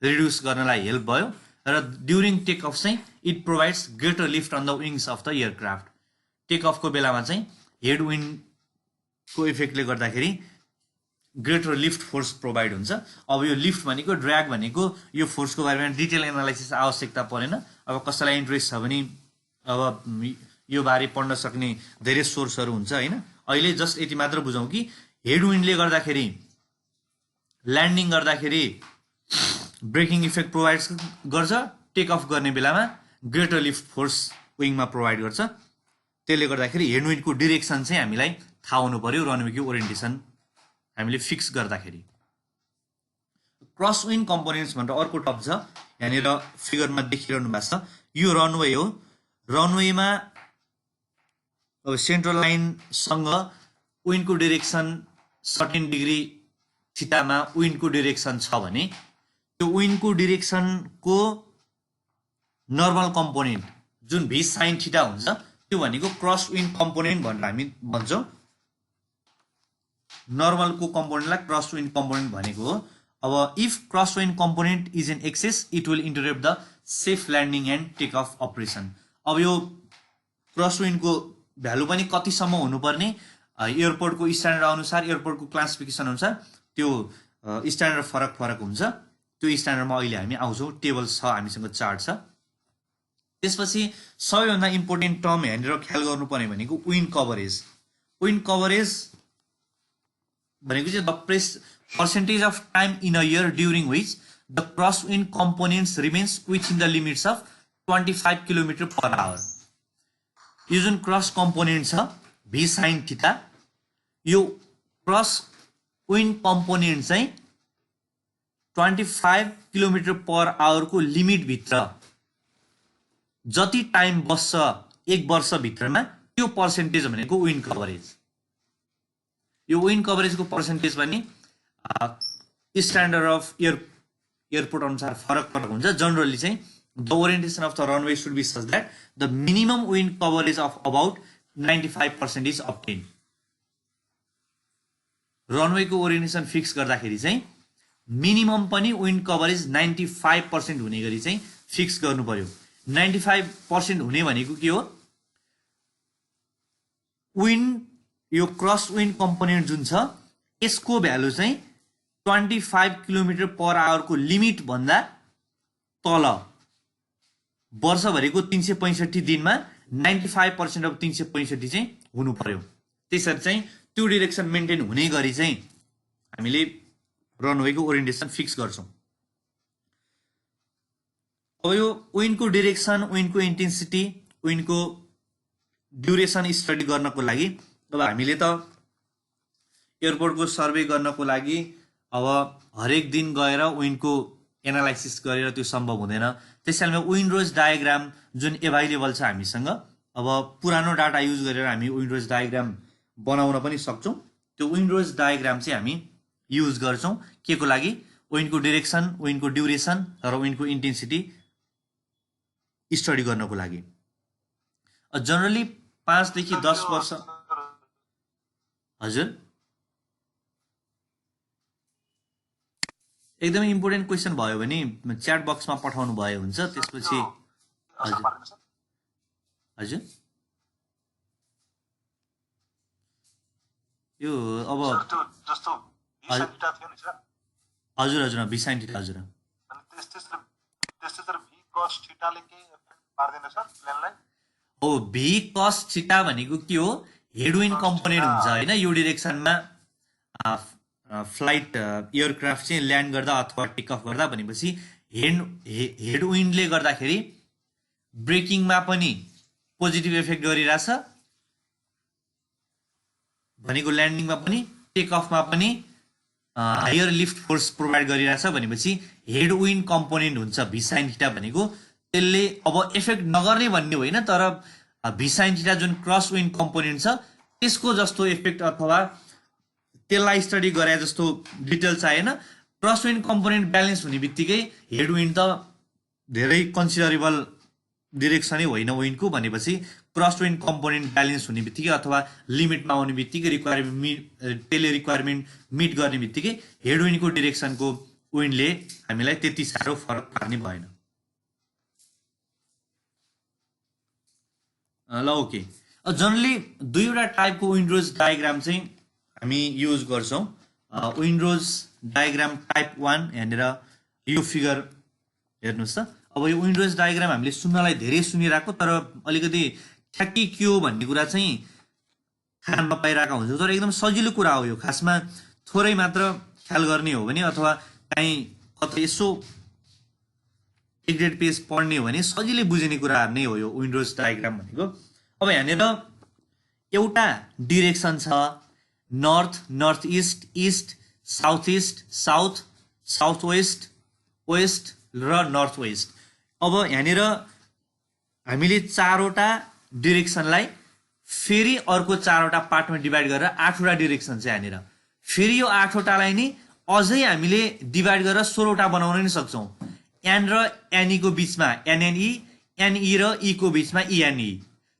रिड्युस गर्नलाई हेल्प भयो। र ड्युरिङ टेक अफ चाहिँ it provides greater lift on the wings of the aircraft. Take अफको बेलामा चाहिँ हेड विन्डको इफेक्टले गर्दाखेरि ग्रेटर लिफ्ट फोर्स प्रोभाइड हुन्छ। अब यो लिफ्ट भनेको, ड्र्याग भनेको, यो फोर्सको बारेमा डिटेल एनालाइसिस आवश्यकता परेन। अब कसैलाई इन्ट्रेस्ट छ भने अब यो बारे पढ्न सक्ने धेरै सोर्सहरू हुन्छ होइन। अहिले जस्ट यति मात्र बुझौँ कि हेड विन्डले गर्दाखेरि ल्यान्डिङ गर्दाखेरि ब्रेकिङ इफेक्ट प्रोभाइड गर्छ, टेक अफ गर्ने बेलामा ग्रेटर लिफ्ट फोर्स विङमा प्रोभाइड गर्छ। त्यसले गर्दाखेरि हेड विन्डको डिरेक्सन चाहिँ हामीलाई थाहा हुनु पर्यो रनवेको ओरिएन्टेसन हामीले फिक्स गर्दाखेरि। क्रस विन्ड कम्पोनेन्ट्स भनेर अर्को टप छ, यहाँनिर फिगरमा देखिरहनु भएको छ। यो रनवे हो। रनवेमा अब सेन्ट्रल लाइनसँग विन्डको डिरेक्सन सर्टेन डिग्री थिटामा विन्डको डिरेक्सन छ भने त्यो विन्डको डिरेक्सनको नर्मल कम्पोनेन्ट जुन भी साइन थिटा हुन्छ त्यो भनेको क्रस विन्ड कम्पोनेन्ट भनेर हामी भन्छौँ। नर्मलको कम्पोनेन्टलाई क्रस विन्ड कम्पोनेन्ट भनेको हो। अब if cross wind component is in excess it will interrupt the safe landing and take off operation. अब यो क्रस विन्डको भ्यालु पनि कतिसम्म हुनुपर्ने एयरपोर्टको स्ट्यान्डर्ड अनुसार, एयरपोर्टको क्लासिफिकेसन अनुसार त्यो स्ट्यान्डर्ड फरक हुन्छ। त्यो स्ट्यान्डर्डमा अहिले हामी आउँछौँ, टेबल छ हामीसँग, चार्ट छ। त्यसपछि सबैभन्दा इम्पोर्टेन्ट टर्म यहाँनिर ख्याल गर्नुपर्ने भनेको विन्ड कभरेज। विन्ड कभरेज भनेको चाहिँ the percentage of time in a year during which the cross wind components remains within the limits of 25 kilometre per our. यो जुन क्रस कम्पोनेन्ट छ भी साइन थिटा, यो क्रस विन्ड कम्पोनेन्ट चाहिँ 25 kilometre per आवरको लिमिटभित्र जति time बस्छ एक वर्षभित्रमा त्यो पर्सेन्टेज भनेको विन्ड कभरेज। यो विन्ड कभरेजको पर्सेन्टेज पनि स्ट्यान्डर्ड अफ एयरपोर्ट अनुसार फरक फरक हुन्छ। जनरली चाहिँ the orientation of the runway should be such that the minimum wind coverage of about 95% is obtain. रनवेको ओरिएन्टेसन फिक्स गर्दाखेरि चाहिँ मिनिमम पनि विन्ड कभरेज 95% हुने गरी चाहिँ फिक्स गर्नु पर्यो। 95% हुने भनेको के हो? विन्ड यो क्रस विन्ड कम्पोनेन्ट जुन छ यसको भ्यालु चाहिँ 25 किलोमिटर पर आवरको लिमिट भन्दा तल वर्षभरिको 365 दिनमा 95% अफ 365 चाहिँ हुनु पर्यो। त्यसरी चाहिँ त्यो डिरेक्सन मेन्टेन हुने गरी चाहिँ हामीले रनवेको ओरिएन्टेसन फिक्स गर्छौँ। अब यो विन्डको डिरेक्सन, विन्डको इन्टेन्सिटी, विन्डको ड्युरेसन स्टडी गर्नको लागि अब हामीले त एयरपोर्टको सर्वे गर्नको लागि अब हरेक दिन गएर विन्डको एनालाइसिस गरेर त्यो सम्भव हुँदैन। त्यसैले विन्डरोज डायग्राम जुन एभाइलेबल छ हामीसँग, अब पुरानो डाटा युज गरेर हामी विन्डरोज डायग्राम बनाउन पनि सक्छौँ। त्यो विन्डरोज डायग्राम चाहिँ हामी युज गर्छौँ के को लागि? विन्डको डिरेक्सन, विन्डको ड्युरेसन र विन्डको इन्टेन्सिटी स्टडी गर्नको लागि। जनरली 5 देखि 10 वर्ष। हजुर, एकदमै इम्पोर्टेन्ट क्वेसन भयो भने च्याट बक्समा पठाउनु भयो हुन्छ। त्यसपछि हजुर हजुर यो अब हजुर हजुर भिसाइन थीटा हजुर हो। भी कस थीटा भनेको के हो? हेडविन्ड कम्पोनेन्ट हुन्छ होइन। यो डिरेक्सनमा फ्लाइट एयरक्राफ्ट चाहिँ ल्यान्ड गर्दा अथवा टेक अफ गर्दा भनेपछि हेडविन्डले गर्दाखेरि ब्रेकिङमा पनि पोजिटिभ इफेक्ट गरिरहेछ भनेको, ल्यान्डिङमा पनि टेक अफमा पनि हायर लिफ्ट फोर्स प्रोभाइड गरिरहेछ भनेपछि हेडविन्ड कम्पोनेन्ट हुन्छ भिसाइन थीटा भनेको। त्यसले अब इफेक्ट नगर्ने भन्ने होइन, तर भिसाइन थीटा जुन क्रस विन्ड कम्पोनेन्ट छ त्यसको जस्तो इफेक्ट अथवा त्यसलाई स्टडी गरे जस्तो डिटेल्स आएन। क्रस विन्ड कम्पोनेन्ट ब्यालेन्स हुने बित्तिकै हेडविन्ड त धेरै कन्सिडरेबल डिरेक्सनै होइन विन्डको भनेपछि क्रस विन्ड कम्पोनेन्ट ब्यालेन्स हुने बित्तिकै अथवा लिमिटमा आउने बित्तिकै त्यसले रिक्वायरमेन्ट मिट गर्ने बित्तिकै हेडविन्डको डिरेक्सनको विन्डले हामीलाई त्यति साह्रो फरक पार्ने भएन। ल ओके, जनरली दुईवटा टाइपको विन्डरोज डायग्राम चाहिँ हामी युज गर्छौँ। विन्डरोज डायग्राम टाइप 1 यहाँनिर यो फिगर हेर्नुहोस् त। अब यो विन्डरोज डायग्राम हामीले सुन्नलाई धेरै सुनिरहेको, तर अलिकति ठ्याक्कै के हो भन्ने कुरा चाहिँ थाहा नपाइरहेको हुन्छ। तर एकदम सजिलो कुरा हो यो, खासमा थोरै मात्र ख्याल गर्ने हो भने अथवा काहीँ कतै यसो एक डेढ पेज पढ्ने हो भने सजिलै बुझिने कुराहरू नै हो यो विन्डरोज डायग्राम भनेको। अब यहाँनिर एउटा डिरेक्सन छ, north, north east, east, south east, south, south west, west र नर्थ वेस्ट। अब यहाँनिर हामीले 4वटा डिरेक्सनलाई फेरि अर्को 4वटा पार्टमा डिभाइड गरेर 8वटा डिरेक्सन छ यहाँनिर। फेरि यो 8वटालाई नि अझै हामीले डिभाइड गरेर 16वटा बनाउन नि सक्छौँ। एन र एनईको बिचमा एनएनई, एनई र ईको बिचमा इएनई,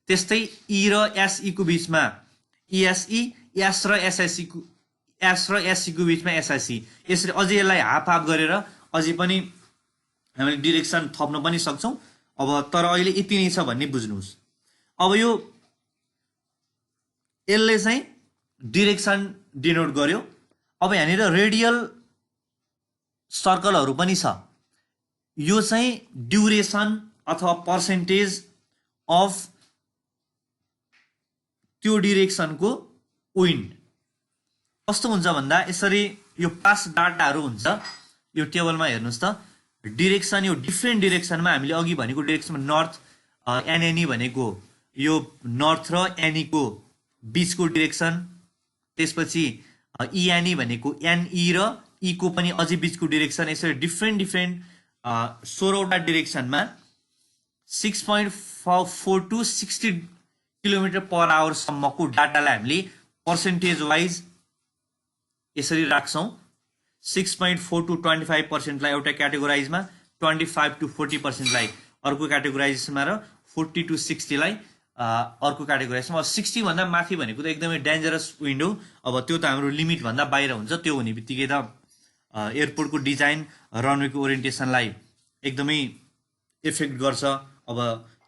त्यस्तै ई र एसईको बिचमा इएसई, एस र एससीको बिचमा एसएसई। यसरी अझै यसलाई हाफ हाफ गरेर अझै पनि हामीले डिरेक्सन थप्न पनि सक्छौँ। अब तर अहिले यति नै छ भन्ने बुझ्नुहोस्। अब यो यसले चाहिँ डिरेक्सन डिनोट गर्यो। अब यहाँनिर रेडियल सर्कलहरू पनि छ। यो चाहिँ ड्युरेसन अथवा पर्सेन्टेज अफ त्यो डिरेक्सनको विन्ड। कस्तो हुन्छ भन्दा यसरी यो पास डाटाहरू हुन्छ यो टेबलमा हेर्नुहोस् त। डिरेक्सन यो डिफ्रेन्ट डिरेक्सनमा हामीले अघि भनेको डिरेक्सनमा नर्थ एनएनई भनेको यो नर्थ र एनईको बिचको डिरेक्सन, त्यसपछि इएनई भनेको एनई र ई को पनि अझै बीचको डिरेक्सन यसरी डिफ्रेन्ट 16वटा डिरेक्सनमा 6.4 to 60 किलोमिटर पर आवर सम्मको डाटालाई हामीले पर्सेन्टेज वाइज यसरी राख्छौं 6.4 to 25% लाई एउटा क्याटेगोराइजमा 25 to 40% लाई अर्को क्याटेगोराइजेसनमा र 40 to 60 लाई अर्को क्याटेगोराइजमा 60 भन्दा माथि भनेको त एकदमै डेन्जरस विन्ड हो अब त्यो त हाम्रो लिमिट भन्दा बाहिर हुन्छ त्यो हुने बित्तिकै त एयरपोर्टको डिजाइन रनवेको ओरिएन्टेसनलाई एकदमै इफेक्ट गर्छ अब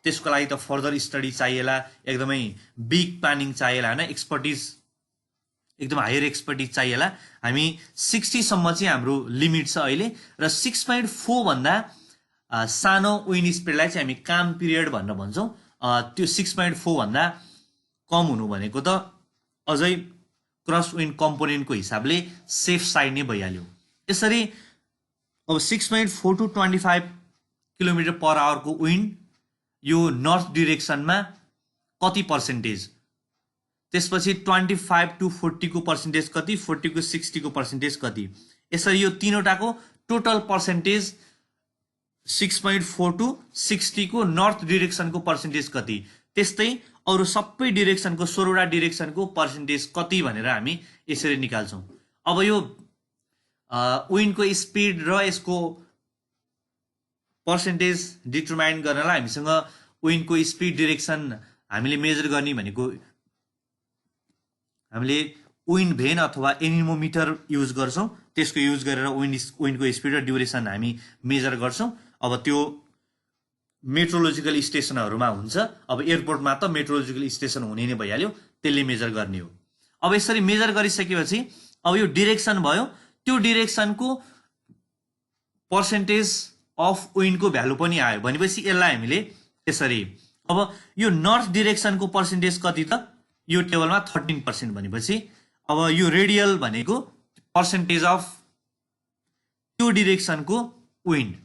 त्यसको लागि त फर्दर स्टडी चाहिएला एकदमै बिग प्लानिङ चाहिएला हैन एक्सपर्टिज एकदम हायर एक्सपर्टिज चाहिएला हामी 60 सम्म चाहिँ हाम्रो लिमिट छ अहिले र 6.4 भन्दा सानो विन्ड स्पिडलाई चाहिँ हामी काम पिरियड भनेर भन्छौं त्यो 6.4 भन्दा कम हुनु भनेको त अझै क्रस विन्ड कम्पोनेन्टको हिसाबले सेफ साइड नै भइहाल्यो यसरी अब 6.4 to 25 किलोमिटर पर आवरको विन्ड यो नर्थ डिरेक्सनमा कति पर्सेन्टेज त्यसपछि 25 to 40 को पर्सेन्टेज कति 40 को 60 को पर्सेन्टेज कति यसरी यो तीनवटाको टोटल पर्सेन्टेज 6.4 to 60 को नर्थ डिरेक्सनको पर्सेन्टेज कति त्यस्तै अरु सबै डिरेक्सनको 16वटा डिरेक्सनको पर्सेन्टेज कति भनेर हामी यसरी निकाल्छौं अब यो विन्डको स्पिड र यसको पर्सेन्टेज डिटरमाइन गर्नलाई हामीसँग विन्डको स्पिड डिरेक्सन हामीले मेजर गर्ने भनेको हामीले विन्ड भेन अथवा एनिमोमिटर युज गर्छौं त्यसको युज गरेर विन्डको स्पिड र ड्युरेसन हामी मेजर गर्छौं अब त्यो मेट्रोलोजिकल स्टेशनहरुमा हुन्छ अब एयरपोर्टमा त मेट्रोलोजिकल स्टेशन हुने नै भइहाल्यो त्यसले मेजर गर्ने हो अब यसरी मेजर गरिसकेपछि अब यो डिरेक्सन भयो त्यो डिरेक्सनको पर्सेन्टेज अफ विन्डको भ्यालु पनि आयो भनेपछि यसलाई हामीले यसरी अब यो नर्थ डिरेक्सनको पर्सेन्टेज कति त यो टेबलमा 13% भनेपछि अब यो रेडियल भनेको पर्सेन्टेज अफ त्यो डिरेक्सनको विन्ड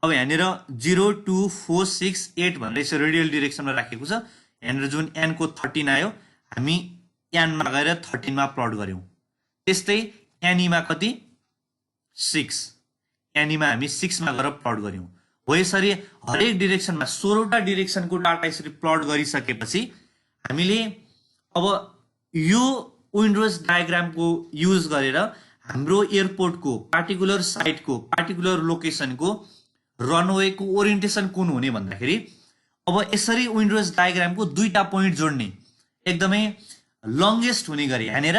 अब यहाँनिर 0 2 4 6 8 भनेर यसो रेडियल डिरेक्सनमा राखेको छ यहाँनिर जुन n को 13 आयो हामी n मा गएर 13 मा प्लट गर्यौं त्यस्तै ne मा कति 6 ne मा हामी 6 मा गएर प्लट गर्यौं हो यसरी हरेक डिरेक्सनमा 16वटा डिरेक्सनको डाटा यसरी प्लट गरिसकेपछि हामीले अब यो विन्डोज डायग्रामको युज गरेर हाम्रो एयरपोर्टको पार्टिकुलर साइटको पार्टिकुलर लोकेसनको रनवेको ओरिएन्टेसन कुन हुने भन्दाखेरि अब यसरी विन्डोज डायग्रामको दुईटा पोइन्ट जोड्ने एकदमै लंगेस्ट हुने गरी यहाँनिर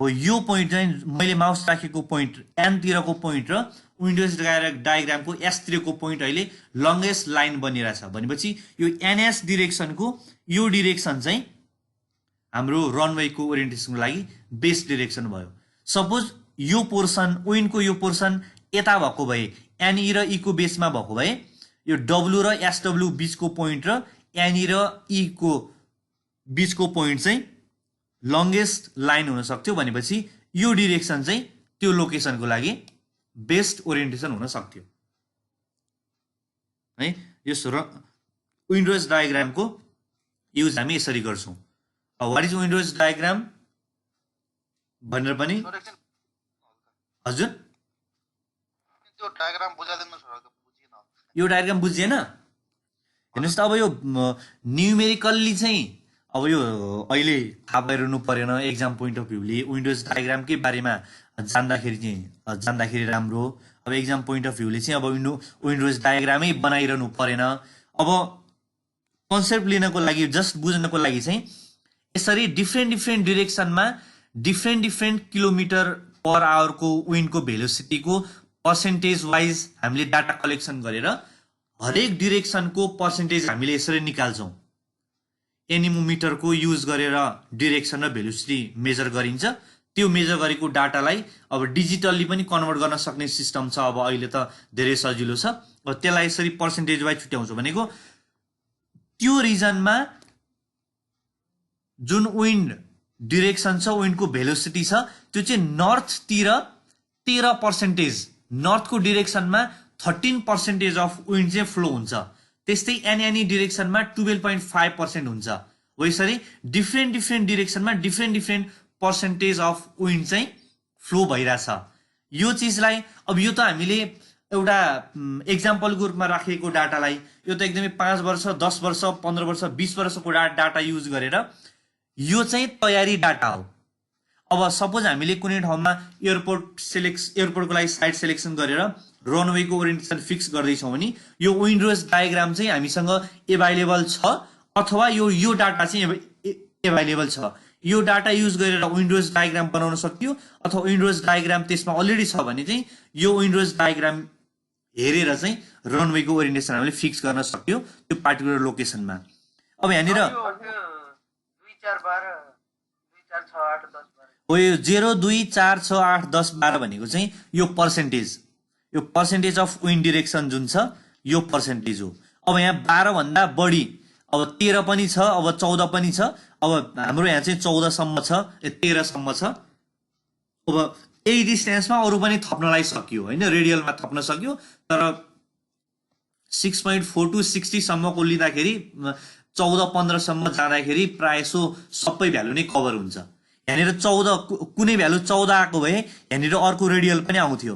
हो यो पोइन्ट चाहिँ मैले माउस राखेको पोइन्ट n तिरको पोइन्ट र विन्डोज डायग्रामको s तिरको पोइन्ट अहिले लंगेस्ट लाइन बनिरहेछ भनेपछि यो ns डिरेक्सनको यो डिरेक्सन चाहिँ हाम्रो रनवेको ओरिएन्टेसनको लागि बेस्ट डिरेक्सन भयो सपोज यो पोर्सन विन्डको यो पोर्सन यता भएको भए ne र e को बेसमा भएको भए यो w र sw बीचको पोइन्ट र ne र e को बीचको पोइन्ट चाहिँ लंगेस्ट लाइन हुन सक्थ्यो भनेपछि यो डिरेक्सन चाहिँ त्यो लोकेसनको लागि बेस्ट ओरिएन्टेसन हुन सक्थ्यो है यस विन्डोज डायग्रामको युज हामी यसरी गर्छौं व्हाट इज विन्डोज डायग्राम भनेर पनि हजुर त्यो डायग्राम बुझाइदिनुस् होला बुझिन यो डायग्राम बुझिएन हेर्नुस् त अब यो न्यूमेरिकल्ली चाहिँ अब यो अहिले थाहा पाइरहनु पर्दैन एक्जाम पोइन्ट अफ भ्यूले विन्डोज डायग्रामकै बारेमा जान्दाखेरि राम्रो अब एक्जाम पोइन्ट अफ भ्यूले चाहिँ अब विन्डोज डायग्रामै बनाइरहनु परेन अब कन्सेप्ट लिनको लागि जस्ट बुझ्नको लागि चाहिँ यसरी डिफ्रेन्ट डिरेक्सनमा डिफ्रेन्ट किलोमिटर पर आवरको विन्डको भेलोसिटीको पर्सेन्टेज वाइज हामीले डाटा कलेक्सन गरेर हरेक डिरेक्सनको पर्सेन्टेज हामीले यसरी निकाल्छौं एनिमोमिटरको युज गरेर डिरेक्सन र भेलोसिटी मेजर गरिन्छ त्यो मेजर गरेको डाटालाई अब डिजिटल्ली पनि कन्भर्ट गर्न सक्ने सिस्टम छ अब अहिले त धेरै सजिलो छ अब त्यसलाई यसरी पर्सेन्टेज वाइज छुट्याउँछ भनेको त्यो रिजनमा जुन विन्ड डिरेक्सन छ विन्डको भेलोसिटी छ त्यो चाहिँ नर्थ तिर 13% नर्थको डिरेक्सनमा 13% अफ विन्ड चाहिँ फ्लो हुन्छ त्यस्तै एनी डिरेक्सनमा 12.5% हुन्छ हो यसरी डिफ्रेन्ट डिरेक्सनमा डिफ्रेन्ट पर्सेन्टेज अफ विन्ड चाहिँ फ्लो भइराछ यो चिजलाई अब यो त हामीले एउटा एक्जाम्पलको रूपमा राखेको डाटालाई यो त एकदमै 5 वर्ष 10 वर्ष 15 वर्ष 20 वर्षको डाटा युज गरेर यो चाहिँ तयारी डाटा हो। अब सपोज हामीले कुनै ठाउँमा एयरपोर्टको लागि साइट सेलेक्सन गरेर रनवेको ओरिएन्टेसन फिक्स गर्दैछौँ भने यो विन्डोज डायग्राम चाहिँ हामीसँग एभाइलेबल छ अथवा यो डाटा चाहिँ एभाइलेबल छ। यो डाटा युज गरेर विन्डोज डायग्राम बनाउन सकियो अथवा विन्डोज डायग्राम त्यसमा अलरेडी छ भने चाहिँ यो विन्डोज डायग्राम हेरेर चाहिँ रनवेको ओरिएन्टेसन हामीले फिक्स गर्न सक्यो त्यो पार्टिकुलर लोकेसनमा। अब यहाँनिर हो यो 0 2 4 6 8 10 12 भनेको चाहिँ यो पर्सेन्टेज अफ विन्ड डिरेक्सन जुन छ यो पर्सेन्टेज हो। अब यहाँ 12 भन्दा बढी अब 13 पनि छ अब 14 पनि छ। अब हाम्रो यहाँ चाहिँ 14 सम्म छ 13 सम्म छ। अब यही डिस्टेन्समा अरू पनि थप्नलाई सकियो होइन रेडियलमा थप्न सक्यो तर 6.4 to 60 सम्मको लिँदाखेरि 14-15 सम्म जाँदाखेरि प्रायः सो सबै भ्यालु नै कभर हुन्छ। यहाँनिर 14 कुनै भ्यालु 14 आएको भए यहाँनिर अर्को रेडियल पनि आउँथ्यो।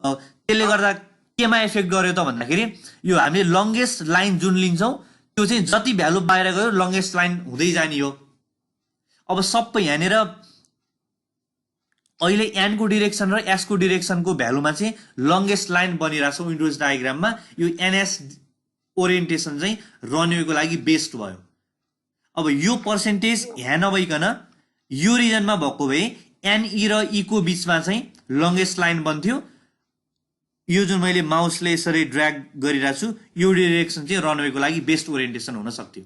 त्यसले गर्दा केमा इफेक्ट गर्यो त भन्दाखेरि यो हामीले लङ्गेस्ट लाइन जुन लिन्छौँ त्यो चाहिँ जति भ्यालु बाहिर गयो लङ्गेस्ट लाइन हुँदै जाने हो। अब सबै यहाँनिर अहिले एनको डिरेक्सन र एसको डिरेक्सनको भ्यालुमा चाहिँ लङ्गेस्ट लाइन बनिरहेको छ विन्डोज डायग्राममा। यो एनएस ओरिएन्टेसन चाहिँ रनवेको लागि बेस्ट भयो। अब यो पर्सेन्टेज यहाँ नभइकन यो रिजनमा भएको भए एनई र ईको बिचमा चाहिँ लङ्गेस्ट लाइन बन्थ्यो। यो जुन मैले माउसले यसरी ड्र्याग गरिरहेको छु यो डिरेक्सन चाहिँ रनवेको लागि बेस्ट ओरिएन्टेसन हुन सक्थ्यो।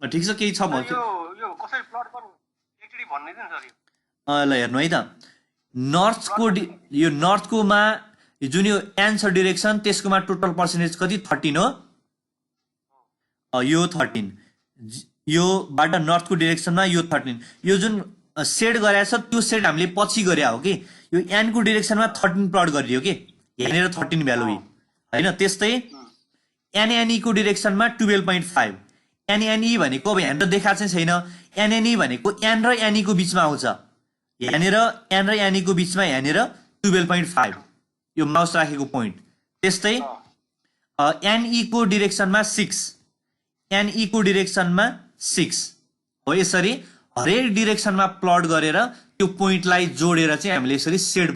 ठिक छ केही छ म ल हेर्नु है त यो नर्थकोमा जुन यो एन छ डिरेक्सन त्यसकोमा टोटल पर्सेन्टेज कति 13 हो। यो 13 योबाट नर्थको डिरेक्सनमा यो 13 यो जुन सेड गराएको छ त्यो सेड हामीले पछि गरे हो कि यो एनको डिरेक्सनमा 13 प्लट गरियो कि यहाँनिर 13 भ्यालु होइन। त्यस्तै एनएनई को डिरेक्सनमा 12.5 एनएनई भनेको अब यहाँनिर देखाएको चाहिँ छैन। एनएनई भनेको एन र एनई को बिचमा आउँछ यहाँनिर एन र एनई को बिचमा यहाँनिर 12.5 यो माउस राखेको पोइन्ट। त्यस्तै एनई को डिरेक्सनमा 6 एनई को डिरेक्सनमा 6 हो। यसरी हरेक डिरेक्सनमा प्लट गरेर त्यो पोइन्टलाई जोडेर चाहिँ हामीले यसरी सेड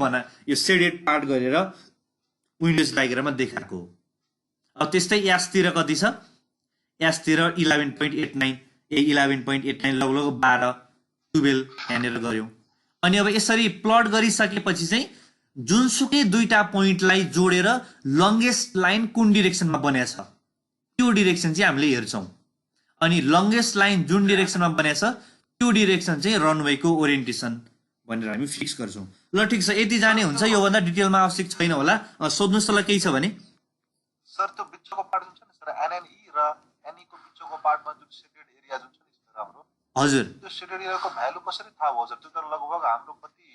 यो सेडेड पार्ट गरेर विन्डोज डायग्राममा देखाएको हो। अब त्यस्तै एसतिर कति छ एसतिर 11.89 11.89 लगभग 12 12 यहाँनिर गऱ्यौँ। अनि अब यसरी प्लट गरिसकेपछि चाहिँ जुनसुकै दुईटा पोइन्टलाई जोडेर लङ्गेस्ट लाइन कुन डिरेक्सनमा बनेको छ त्यो डिरेक्सन चाहिँ हामीले हेर्छौँ। अनि लङ्गेस्ट लाइन जुन डिरेक्सनमा बनेको छ त्यो डिरेक्सन चाहिँ रनवेको ओरिएन्टेसन भनेर हामी फिक्स गर्छौँ। ल ठिक छ यति जाने हुन्छ योभन्दा डिटेलमा आवश्यक छैन होला। सोध्नुहोस् त ल केही छ भने सर त्यो बिचको पार्ट जुन छ नि सर एनएनई र एनई को बिचको पार्टमा जुन सेडेड एरिया जुन छ नि सर हाम्रो हजुर त्यो सेडेड एरियाको भ्यालु कसरी थाहा भयो सर? त्यो त लगभग हाम्रो कति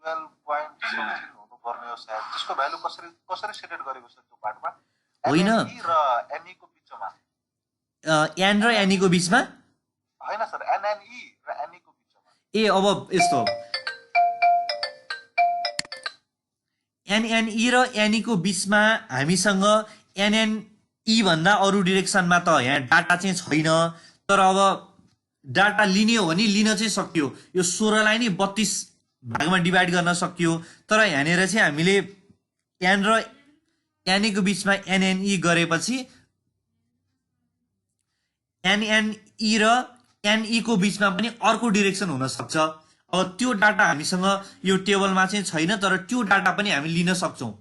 12.17 हुनु पर्ने हो सायद। त्यसको भ्यालु कसरी सेडेड गरेको छ त्यो पार्टमा होइन एनई र एनई को बिचमा एन र एनई को बिचमा होइन सर एनएनई र एनई को बिचमा। ए अब यस्तो एनएनई र एनई को बिचमा हामीसँग एनएनई भन्दा अरू डिरेक्सनमा त यहाँ डाटा चाहिँ छैन। तर अब डाटा लिने हो भने लिन चाहिँ सकियो। यो 16 लाई नै 32 भागमा डिभाइड गर्न सकियो। तर यहाँनिर चाहिँ हामीले एन र एनई को बिचमा एनएनई गरेपछि एनएनई र एनई को बिचमा पनि अर्को डिरेक्सन हुन सक्छ। अब त्यो डाटा हामीसँग यो टेबलमा चाहिँ छैन तर त्यो डाटा पनि हामी लिन सक्छौँ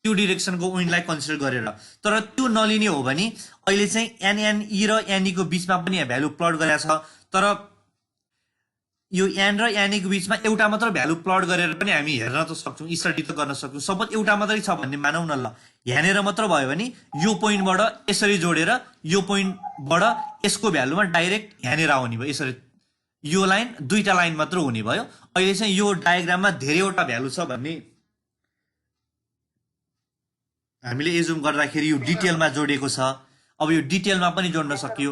त्यो डिरेक्सनको विन्डलाई कन्सिडर गरेर। तर त्यो नलिने हो भने अहिले चाहिँ एनएनई र एनई को बिचमा पनि यहाँ भ्यालु प्लट गरेको छ तर यो एन र एनई को बिचमा एउटा मात्र भ्यालु प्लट गरेर पनि हामी हेर्न त सक्छौँ स्टडी त गर्न सक्छौँ। सपोज एउटा मात्रै छ भन्ने मानौँ न ल यहाँनिर मात्र भयो भने यो पोइन्टबाट यसरी जोडेर यो पोइन्टबाट यसको भ्यालुमा डाइरेक्ट यहाँनिर आउने भयो। यसरी यो लाइन दुईटा लाइन मात्र हुने भयो। अहिले चाहिँ यो डायग्राममा धेरैवटा भ्यालु छ भन्ने हामीले एजुम गर्दाखेरि यो डिटेलमा जोडिएको छ। अब यो डिटेलमा पनि जोड्न सकियो।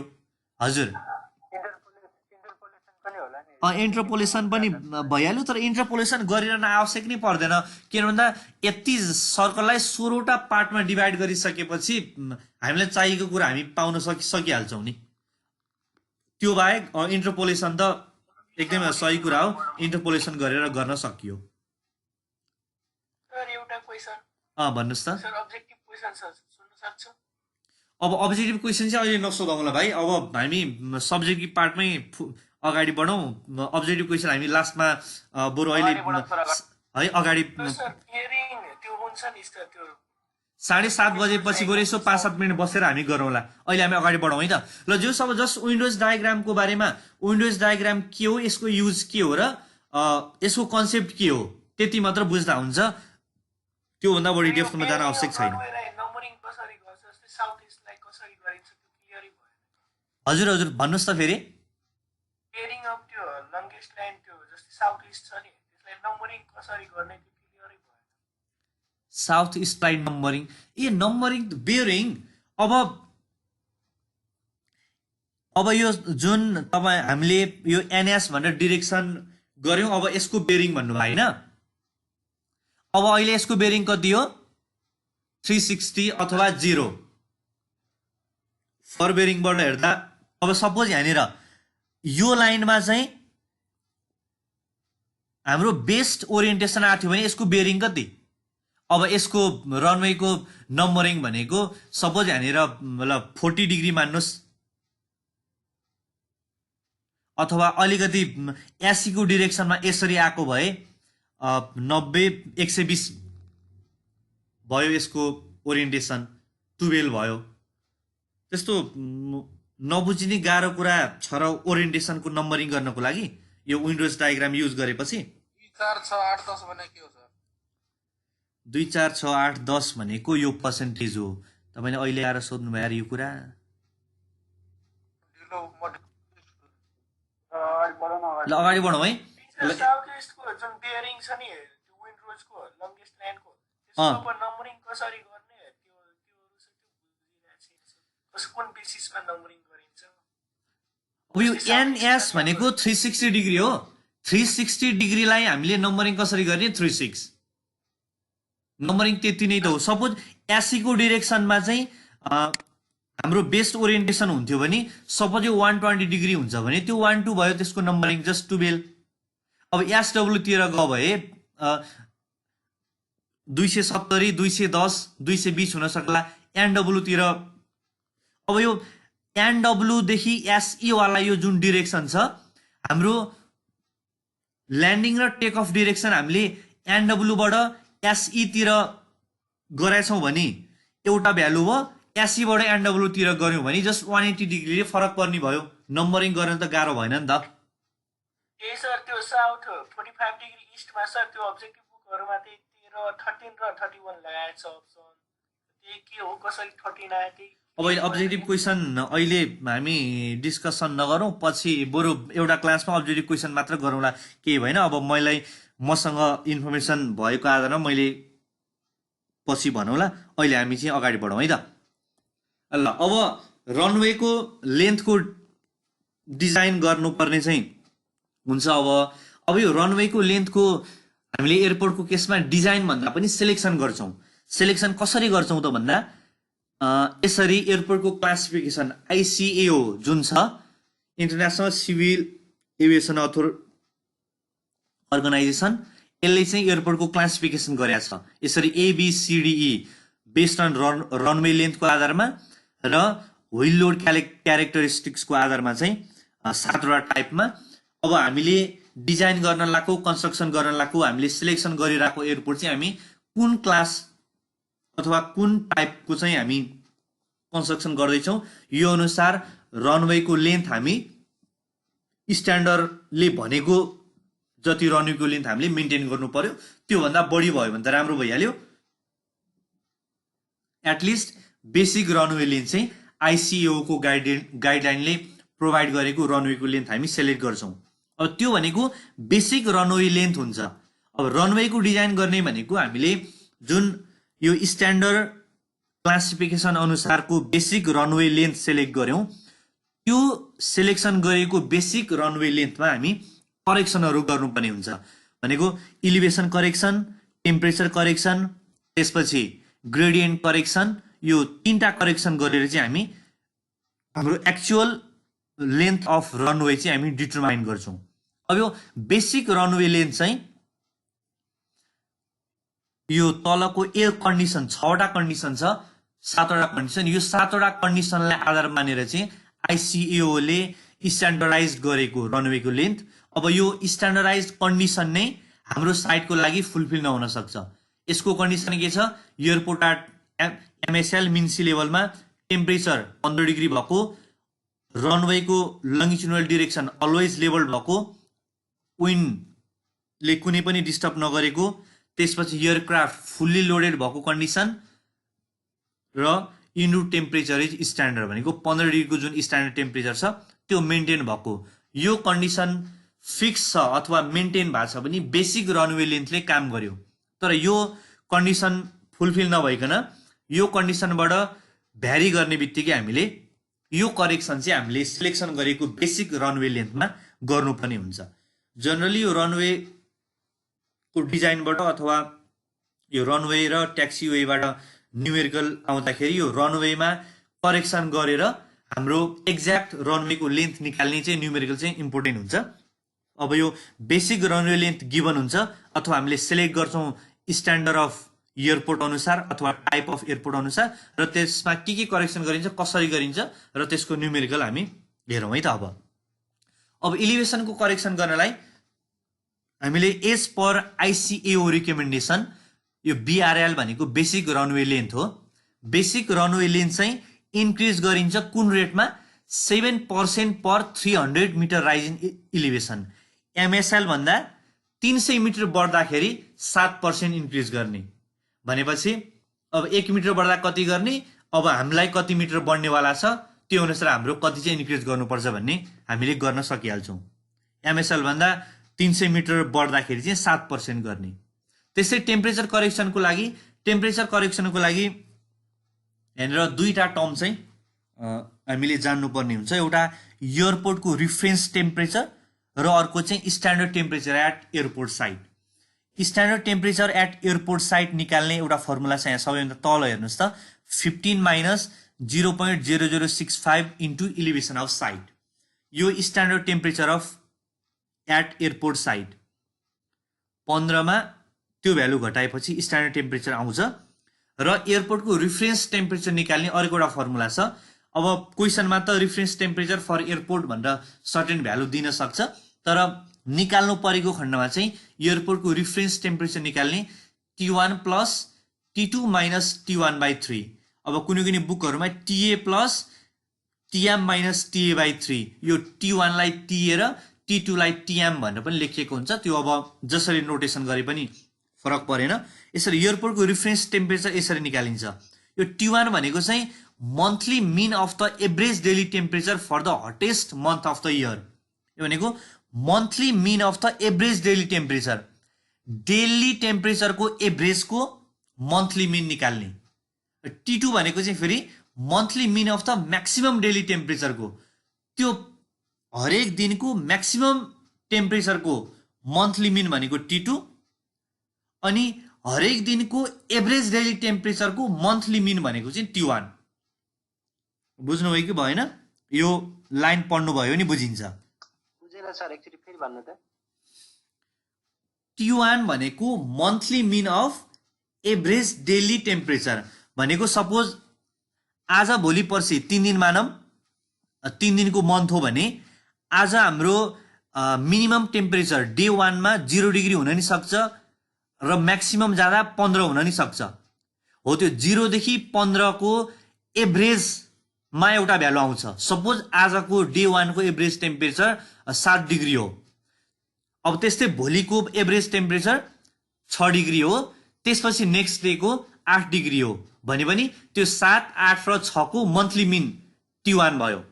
हजुर इन्टरपोलेसन पनि होला नि इन्टरपोलेसन पनि भइहाल्यो, तर इन्टरपोलेसन गरिरहन आवश्यक नै पर्दैन। किन भन्दा यति सर्कललाई 16वटा पार्टमा डिभाइड गरिसकेपछि हामीलाई चाहिएको कुरा हामी पाउन सकिहाल्छौँ नि। त्यो बाहेक इन्टरपोलेसन त एकदमै सही कुरा हो, इन्टरपोलेसन गरेर गर्न सकियो। सर एउटा क्वेसन भन्नुहोस् त। सर अब्जेक्टिभ क्वेसन सर सुन्न सक्छु? अब अब्जेक्टिभ क्वेसन चाहिँ अहिले नसोधौँला भाइ, अब हामी सब्जेक्टिभ पार्टमै अगाडि बढौँ। अब्जेक्टिभ क्वेसन हामी लास्टमा बरु अहिले है अगाडि सर हियरिङ त्यो हुन्छ नि सर, त्यो 7:30 बजेपछि बरु यसो 5-7 मिनट बसेर हामी गरौँला। अहिले हामी अगाडि बढौँ है त। ल जो सब जस्ट विन्डोज डायग्रामको बारेमा, विन्डोज डायग्राम के हो, यसको युज के हो र यसको कन्सेप्ट के हो त्यति मात्र बुझ्दा हुन्छ, त्योभन्दा बढी डेप्थमा जान आवश्यक छैन। नम्बरिङ कसरी गर्छ, जस्तै साउथ इस्टलाई कसरी गरिन्छ त्यो क्लियरै भएन। हजुर हजुर भन्नुहोस् त फेरि। हियरिङ अफ त्यो लङ्गेस्ट लाइन त्यो जस्तै साउथ इस्ट छ नि, त्यसलाई नम्बरिङ कसरी गर्ने त्यो क्लियरै भएन। साउथ इस्टलाई नम्बरिङ, नम्बरिङ बेयरिङ। अब यो जुन तपाईँ हामीले यो एनएस भनेर डिरेक्सन गऱ्यौँ, अब यसको बेयरिङ भन्नुभयो होइन। अब अहिले यसको बेयरिङ कति हो? 360 अथवा 0। फर बेयरिङबाट हेर्दा अब सपोज यहाँनिर यो लाइनमा चाहिँ हाम्रो बेस्ट ओरिएन्टेसन आएको थियो भने यसको बेयरिङ कति? अब यसको रनवेको नम्बरिङ भनेको सपोज यहाँनिर 40 डिग्री मान्नुहोस्, अथवा अलिकति एसीको डिरेक्सनमा यसरी आएको भए 90-120 भयो यसको ओरिएन्टेसन, 12 भयो। त्यस्तो नबुझिने गाह्रो कुरा छ र ओरिएन्टेसनको नम्बरिङ गर्नको लागि यो विन्डोज डायग्राम युज गरेपछि। 2 4 6 8 10 भने के हो सर? 2 4 6 8 10 भनेको यो पर्सेन्टेज हो। तपाईँले अहिले आएर सोध्नु भयो यो कुरा। ल अगाडि बढौँ है। साउथ इस्टको जुन बेयरिङ छ नि त्यो विन्डोजको लङ्गेस्ट लाइनको, त्यसको नम्बरिङ कसरी गर्ने त्यो कुन बेसिसमा नम्बरिङ गरिन्छ? अब यो एनएस भनेको 360 डिग्री हो। 360 डिग्रीलाई हामीले नम्बरिङ कसरी गर्ने? 36 नम्बरिङ त्यति नै त हो। सपोज एसीको डिरेक्सनमा चाहिँ हाम्रो बेस्ट ओरिएन्टेसन हुन्थ्यो भने सपोज यो 120 डिग्री हुन्छ भने त्यो 12 भयो, त्यसको नम्बरिङ जस्ट 12। अब एसडब्ल्यू तिर गयो भए 270, 210, 220 हुन सक्ला। एनडब्ल्यू तिर अब यो एनडब्ल्यू देखि एसई वाला यो जुन डिरेक्सन छ हाम्रो ल्यान्डिङ र टेक अफ डिरेक्सन हामीले एनडब्ल्यूबाट एसई तिर गराएछौँ भने एउटा भ्यालु हो, एसईबाट एनडब्ल्यू तिर गऱ्यौँ भने जस्ट 180 डिग्रीले फरक पर्ने भयो। नम्बरिङ गर्न त गाह्रो भएन नि त। ए सर त्यो साउथ 45 डिग्री इस्टमा सर त्यो अब्जेक्टिभ बुकहरुमा त्यही 13 र 31 लगाएको छ अप्सन, त्यही के हो कसरी 13 आयो त्यही। अब अब्जेक्टिभ क्वेसन अहिले हामी डिस्कसन नगरौँ, पछि बरु एउटा क्लासमा अब्जेक्टिभ क्वेसन मात्र गरौँला, केही भएन। अब मलाई मसँग इन्फर्मेसन भएको आधारमा मैले पछि भनौँला, अहिले हामी चाहिँ अगाडि बढौँ है त। ल अब रनवेको लेन्थको डिजाइन गर्नुपर्ने चाहिँ हुन्छ। अब यो रनवेको लेन्थको हामीले एयरपोर्टको केसमा डिजाइन भन्दा पनि सिलेक्सन गर्छौँ। सिलेक्सन कसरी गर्छौँ त भन्दा यसरी एयरपोर्टको क्लासिफिकेसन आइसिएओ जुन छ, इन्टरनेसनल सिभिल एभिएसन अर्गनाइजेसन, यसले चाहिँ एयरपोर्टको क्लासिफिकेसन गरेको छ यसरी ABCDE बेस्ड अन रनवे लेन्थको आधारमा र व्हिल लोड क्यारेक्टरिस्टिक्सको आधारमा चाहिँ 7वटा टाइपमा। अब हामीले डिजाइन गर्न लागेको, कन्स्ट्रक्सन गर्न लागेको, हामीले सिलेक्सन गरिरहेको एयरपोर्ट चाहिँ हामी कुन क्लास अथवा कुन टाइपको चाहिँ हामी कन्स्ट्रक्सन गर्दैछौँ यो अनुसार रनवेको लेन्थ हामी स्ट्यान्डर्डले भनेको जति रनवेको लेन्थ हामीले मेन्टेन गर्नु पर्यो। त्योभन्दा बढी भयो भने त राम्रो भइहाल्यो। एटलिस्ट बेसिक रनवे लेन्थ चाहिँ आइसिएओ को गाइडलाइनले प्रोभाइड गरेको रनवेको लेन्थ हामी सेलेक्ट गर्छौँ। अब त्यो भनेको बेसिक रनवे लेन्थ हुन्छ। अब रनवेको डिजाइन गर्ने भनेको हामीले जुन यो स्ट्यान्डर्ड क्लासिफिकेसन अनुसारको बेसिक रनवे लेन्थ सेलेक्ट गर्यौँ, त्यो सिलेक्सन गरेको बेसिक रनवे लेन्थमा हामी करेक्सनहरू गर्नुपर्ने हुन्छ भनेको इलिभेसन करेक्सन, टेम्परेचर करेक्सन, त्यसपछि ग्रेडियन्ट करेक्सन, यो 3टा करेक्सन गरेर चाहिँ हामी हाम्रो एक्चुअल लेन्थ अफ रनवे चाहिँ हामी डिटरमाइन गर्छौँ। अब यो बेसिक रनवे लेन्थ चाहिँ यो तलको एयर कन्डिसन 6वटा कन्डिसन छ, 7वटा कन्डिसन, यो 7वटा कन्डिसनलाई आधार मानेर चाहिँ ICAO ले स्ट्यान्डर्डाइज गरेको रनवेको लेन्थ। अब यो स्ट्यान्डर्डाइज कन्डिसन नै हाम्रो साइटको लागि फुलफिल नहुन सक्छ। यसको कन्डिसन के छ, airport at MSL mean sea लेभलमा टेम्परेचर 15 डिग्री भएको, रनवेको लङ्गिट्युडनल डिरेक्सन अलवेज लेभल भएको, विन्डले कुनै पनि डिस्टर्ब नगरेको, त्यसपछि एयरक्राफ्ट फुल्ली लोडेड भएको कन्डिसन र इनरुट टेम्परेचर इज स्ट्यान्डर्ड भनेको 15 डिग्रीको जुन स्ट्यान्डर्ड टेम्परेचर छ त्यो मेन्टेन भएको। यो कन्डिसन फिक्स छ अथवा मेन्टेन भएको छ भने बेसिक रनवे लेन्थले काम गर्यो। तर यो कन्डिसन फुलफिल नभइकन यो कन्डिसनबाट भ्यारी गर्ने बित्तिकै हामीले यो करेक्सन चाहिँ हामीले सिलेक्सन गरेको बेसिक रनवे लेन्थमा गर्नुपर्ने हुन्छ। जनरली यो रनवेको डिजाइनबाट अथवा यो रनवे र ट्याक्सीवेबाट न्युमेरिकल आउँदाखेरि यो रनवेमा करेक्सन गरेर हाम्रो एक्ज्याक्ट रनवेको लेन्थ निकाल्ने चाहिँ न्युमेरिकल चाहिँ इम्पोर्टेन्ट हुन्छ। अब यो बेसिक रनवे लेन्थ गिभन हुन्छ अथवा हामीले सेलेक्ट गर्छौँ स्ट्यान्डर्ड अफ एयरपोर्ट अनुसार अथवा टाइप अफ एयरपोर्ट अनुसार र त्यसमा के करेक्सन गरिन्छ, कसरी गरिन्छ र त्यसको न्युमेरिकल हामी हेरौँ है त। अब इलिभेसनको करेक्सन गर्नलाई हामीले एज पर ICAO रिकमेन्डेसन यो BRL भनेको बेसिक रनवे लेन्थ हो। बेसिक रनवे लेन्थ चाहिँ इन्क्रिज गरिन्छ कुन रेटमा, 7% पर 300 meter rise in elevation. MSL भन्दा 300 मिटर बढ्दाखेरि 7% इन्क्रिज गर्ने भनेपछि अब 1 मिटर बढ्दा कति गर्ने, अब हामीलाई कति मिटर बढ्नेवाला छ त्यो अनुसार हाम्रो कति चाहिँ इन्क्रिज गर्नुपर्छ भन्ने हामीले गर्न सकिहाल्छौँ। MSL भन्दा 300 मिटर बढ्दाखेरि चाहिँ 7% गर्ने। त्यसै टेम्परेचर करेक्सनको लागि यहाँनिर 2टा टर्म चाहिँ हामीले जान्नुपर्ने हुन्छ। एउटा एयरपोर्टको रिफरेन्स टेम्परेचर र अर्को चाहिँ standard temperature at airport site. Standard temperature at airport site निकाल्ने एउटा फर्मुला छ यहाँ सबैभन्दा तल हेर्नुहोस् त, 15 minus 0.0065 into elevation of site. यो standard temperature of at airport site 15मा त्यो भ्यालु घटाएपछि स्ट्यान्डर्ड टेम्परेचर आउँछ र एयरपोर्टको रिफरेन्स टेम्परेचर निकाल्ने अर्को एउटा फर्मुला छ। अब क्वेसनमा त रिफरेन्स टेम्परेचर फर एयरपोर्ट भनेर सर्टेन भ्यालु दिन सक्छ, तर निकाल्नु परेको खण्डमा चाहिँ एयरपोर्टको रिफरेन्स टेम्परेचर निकाल्ने T1 plus T2 minus T1/3। अब कुनै बुकहरूमा TA plus TM minus TA/3, यो T1 लाई TA र T2 लाई TM भनेर पनि लेखिएको हुन्छ। त्यो अब जसरी नोटेसन गरे पनि फरक परेन। यसरी एयरपोर्टको रिफरेन्स टेम्परेचर यसरी निकालिन्छ। यो T1 भनेको चाहिँ monthly mean of the average daily temperature for the hottest month of the year. यो भनेको monthly mean of the average daily temperature, daily टेम्परेचरको एभरेजको मन्थली मिन निकाल्ने। T2 भनेको चाहिँ फेरि monthly mean of the maximum daily टेम्परेचरको, त्यो हरेक दिनको म्याक्सिमम टेम्परेचरको मन्थली मिन भनेको T2 अनि हरेक दिनको एभरेज डेली टेम्परेचरको मन्थली मिन भनेको चाहिँ T1। बुझ्नुभयो कि भएन? यो लाइन पढ्नुभयो नि बुझिन्छ। बुझेन सर, एकचोटि फेरि भन्नु त। T1 भनेको monthly mean of average daily temperature भनेको सपोज आज भोलि पर्सि 3 दिन मानौँ, 3 दिनको मन्थ हो भने आज हाम्रो मिनिमम टेम्परेचर डे 1 मा 0 डिग्री हुन नि सक्छ र म्याक्सिमम जाँदा 15 हुन नि सक्छ। हो त्यो 0 देखि 15 को एभरेजमा एउटा भ्यालु आउँछ। सपोज आजको डे 1 को एभरेज टेम्परेचर 7 डिग्री हो, अब त्यस्तै भोलिको एभरेज टेम्परेचर 6 डिग्री हो, त्यसपछि नेक्स्ट डे को 8 डिग्री हो भने पनि त्यो 7, 8 र 6 को मन्थली मिन T1 भयो।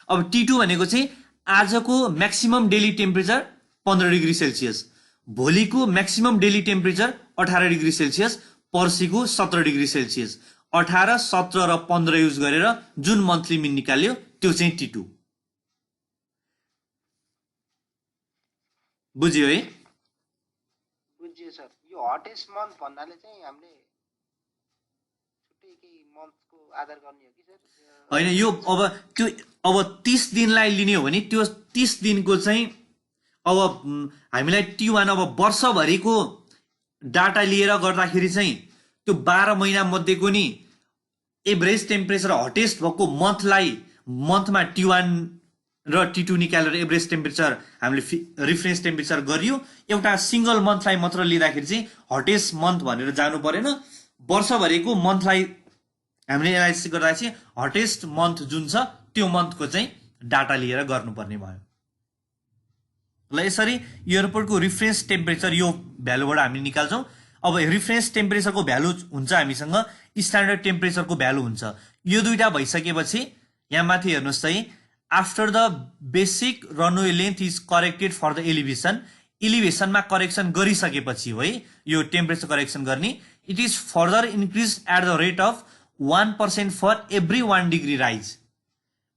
अब T2 भनेको चाहिँ आजको maximum daily temperature 15 degree Celsius, भोलिको maximum daily temperature 18 degree Celsius, पर्सिको 17 डिग्री सेल्सियस। 18, 17 र 15 युज गरेर जुन मन्थली मिन निकाल्यो त्यो चाहिँ T2। बुझ्यो है? बुझ्यो सर। यो हटेस्ट मन्थ भन्नाले चाहिँ हामीले छुट्टै केही मन्थको आधार गर्ने हो कि सर? होइन, यो अब 30 दिनलाई लिने हो भने त्यो 30 दिनको चाहिँ अब हामीलाई T1 अब वर्षभरिको डाटा लिएर गर्दाखेरि चाहिँ त्यो 12 महिना मध्येको नि एभरेज टेम्परेचर हटेस्ट भएको मन्थमा T1 र T2 निकालेर एभरेज टेम्परेचर हामीले रिफरेन्स टेम्परेचर गरियो। एउटा सिंगल मन्थलाई मात्र लिँदाखेरि चाहिँ हटेस्ट मन्थ भनेर जानु परेन, वर्षभरिको मन्थलाई हामीले एनालाइसिस गर्दा चाहिँ हटेस्ट मन्थ जुन छ त्यो मन्थको चाहिँ डाटा लिएर गर्नुपर्ने भयो। ल यसरी एयरपोर्टको रिफरेन्स टेम्परेचर यो भ्यालुबाट हामी निकाल्छौँ। अब रिफरेन्स टेम्परेचरको भ्यालु हुन्छ हामीसँग, स्ट्यान्डर्ड टेम्परेचरको भ्यालु हुन्छ। यो दुईटा भइसकेपछि यहाँ माथि हेर्नुहोस् है, after the basic runway length is corrected for the एलिभेसनमा करेक्सन गरिसकेपछि हो है यो टेम्परेचर करेक्सन गर्ने। It is further increase at the rate of 1% for every 1 degree rise.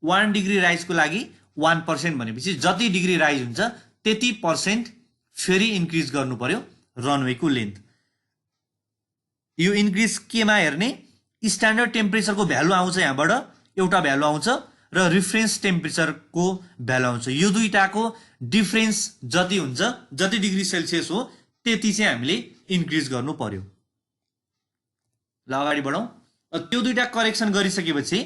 1 degree राइजको लागि 1% भनेपछि जति डिग्री राइज हुन्छ त्यति % फेरि इन्क्रिज गर्नु पर्यो रनवेको लेन्थ। यो इन्क्रिज केमा हेर्ने, स्ट्यान्डर्ड टेम्परेचरको भ्यालु आउँछ यहाँबाट, एउटा भ्यालु आउँछ र रिफरेन्स टेम्परेचरको भ्यालु आउँछ। यो दुईटाको डिफरेन्स जति हुन्छ, जति डिग्री सेल्सियस हो त्यति चाहिँ हामीले इन्क्रिज गर्नु पर्यो। ल अगाडि बढौँ। त्यो दुईटा करेक्सन गरिसकेपछि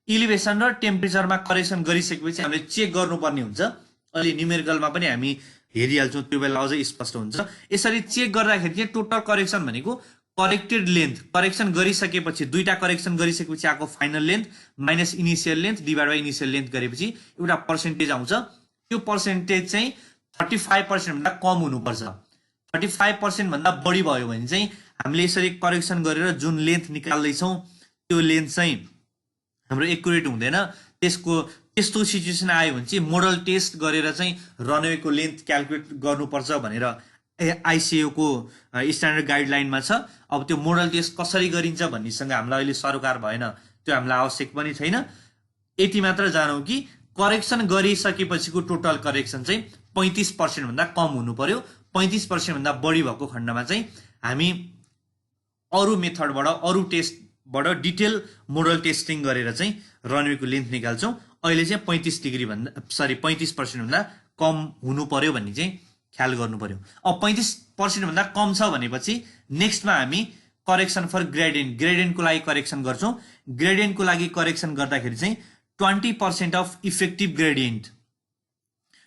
इलिभेसन र टेम्परेचरमा करेक्सन गरिसकेपछि हामीले चेक गर्नुपर्ने हुन्छ। अहिले न्युमेरिकलमा पनि हामी हेरिहाल्छौँ, त्यो बेला अझै स्पष्ट हुन्छ। यसरी चेक गर्दाखेरि चाहिँ टोटल करेक्सन भनेको करेक्टेड लेन्थ, करेक्सन गरिसकेपछि दुईटा करेक्सन गरिसकेपछि आएको final length minus initial length divide by initial length गरेपछि एउटा पर्सेन्टेज आउँछ। त्यो पर्सेन्टेज चाहिँ 35% भन्दा कम हुनुपर्छ। 35% भन्दा बढी भयो भने चाहिँ हामीले यसरी करेक्सन गरेर जुन लेन्थ निकाल्दैछौँ त्यो लेन्थ चाहिँ हाम्रो एक्युरेट हुँदैन। त्यस्तो सिचुएसन आयो भने चाहिँ मोडल टेस्ट गरेर चाहिँ रनवेको लेन्थ क्यालकुलेट गर्नुपर्छ भनेर आइसिएको स्ट्यान्डर्ड गाइडलाइनमा छ। अब त्यो मोडल टेस्ट कसरी गरिन्छ भन्नेसँग हामीलाई अहिले सरोकार भएन, त्यो हामीलाई आवश्यक पनि छैन। यति मात्र जानौँ कि करेक्सन गरिसकेपछिको टोटल करेक्सन चाहिँ 35% भन्दा कम हुनु पर्यो। 35% भन्दा बढी भएको खण्डमा चाहिँ हामी अरू मेथडबाट, अरू टेस्टबाट डिटेल मोडल टेस्टिङ गरेर चाहिँ रनवेको लेन्थ निकाल्छौँ। अहिले चाहिँ 35% भन्दा कम हुनु पर्यो भन्ने चाहिँ ख्याल गर्नु पर्यो। अब 35% भन्दा कम छ भनेपछि नेक्स्टमा हामी करेक्सन फर ग्रेडियन्टको लागि करेक्सन गर्छौँ। ग्रेडियन्टको लागि करेक्सन गर्दाखेरि चाहिँ 20% अफ इफेक्टिभ ग्रेडियन्ट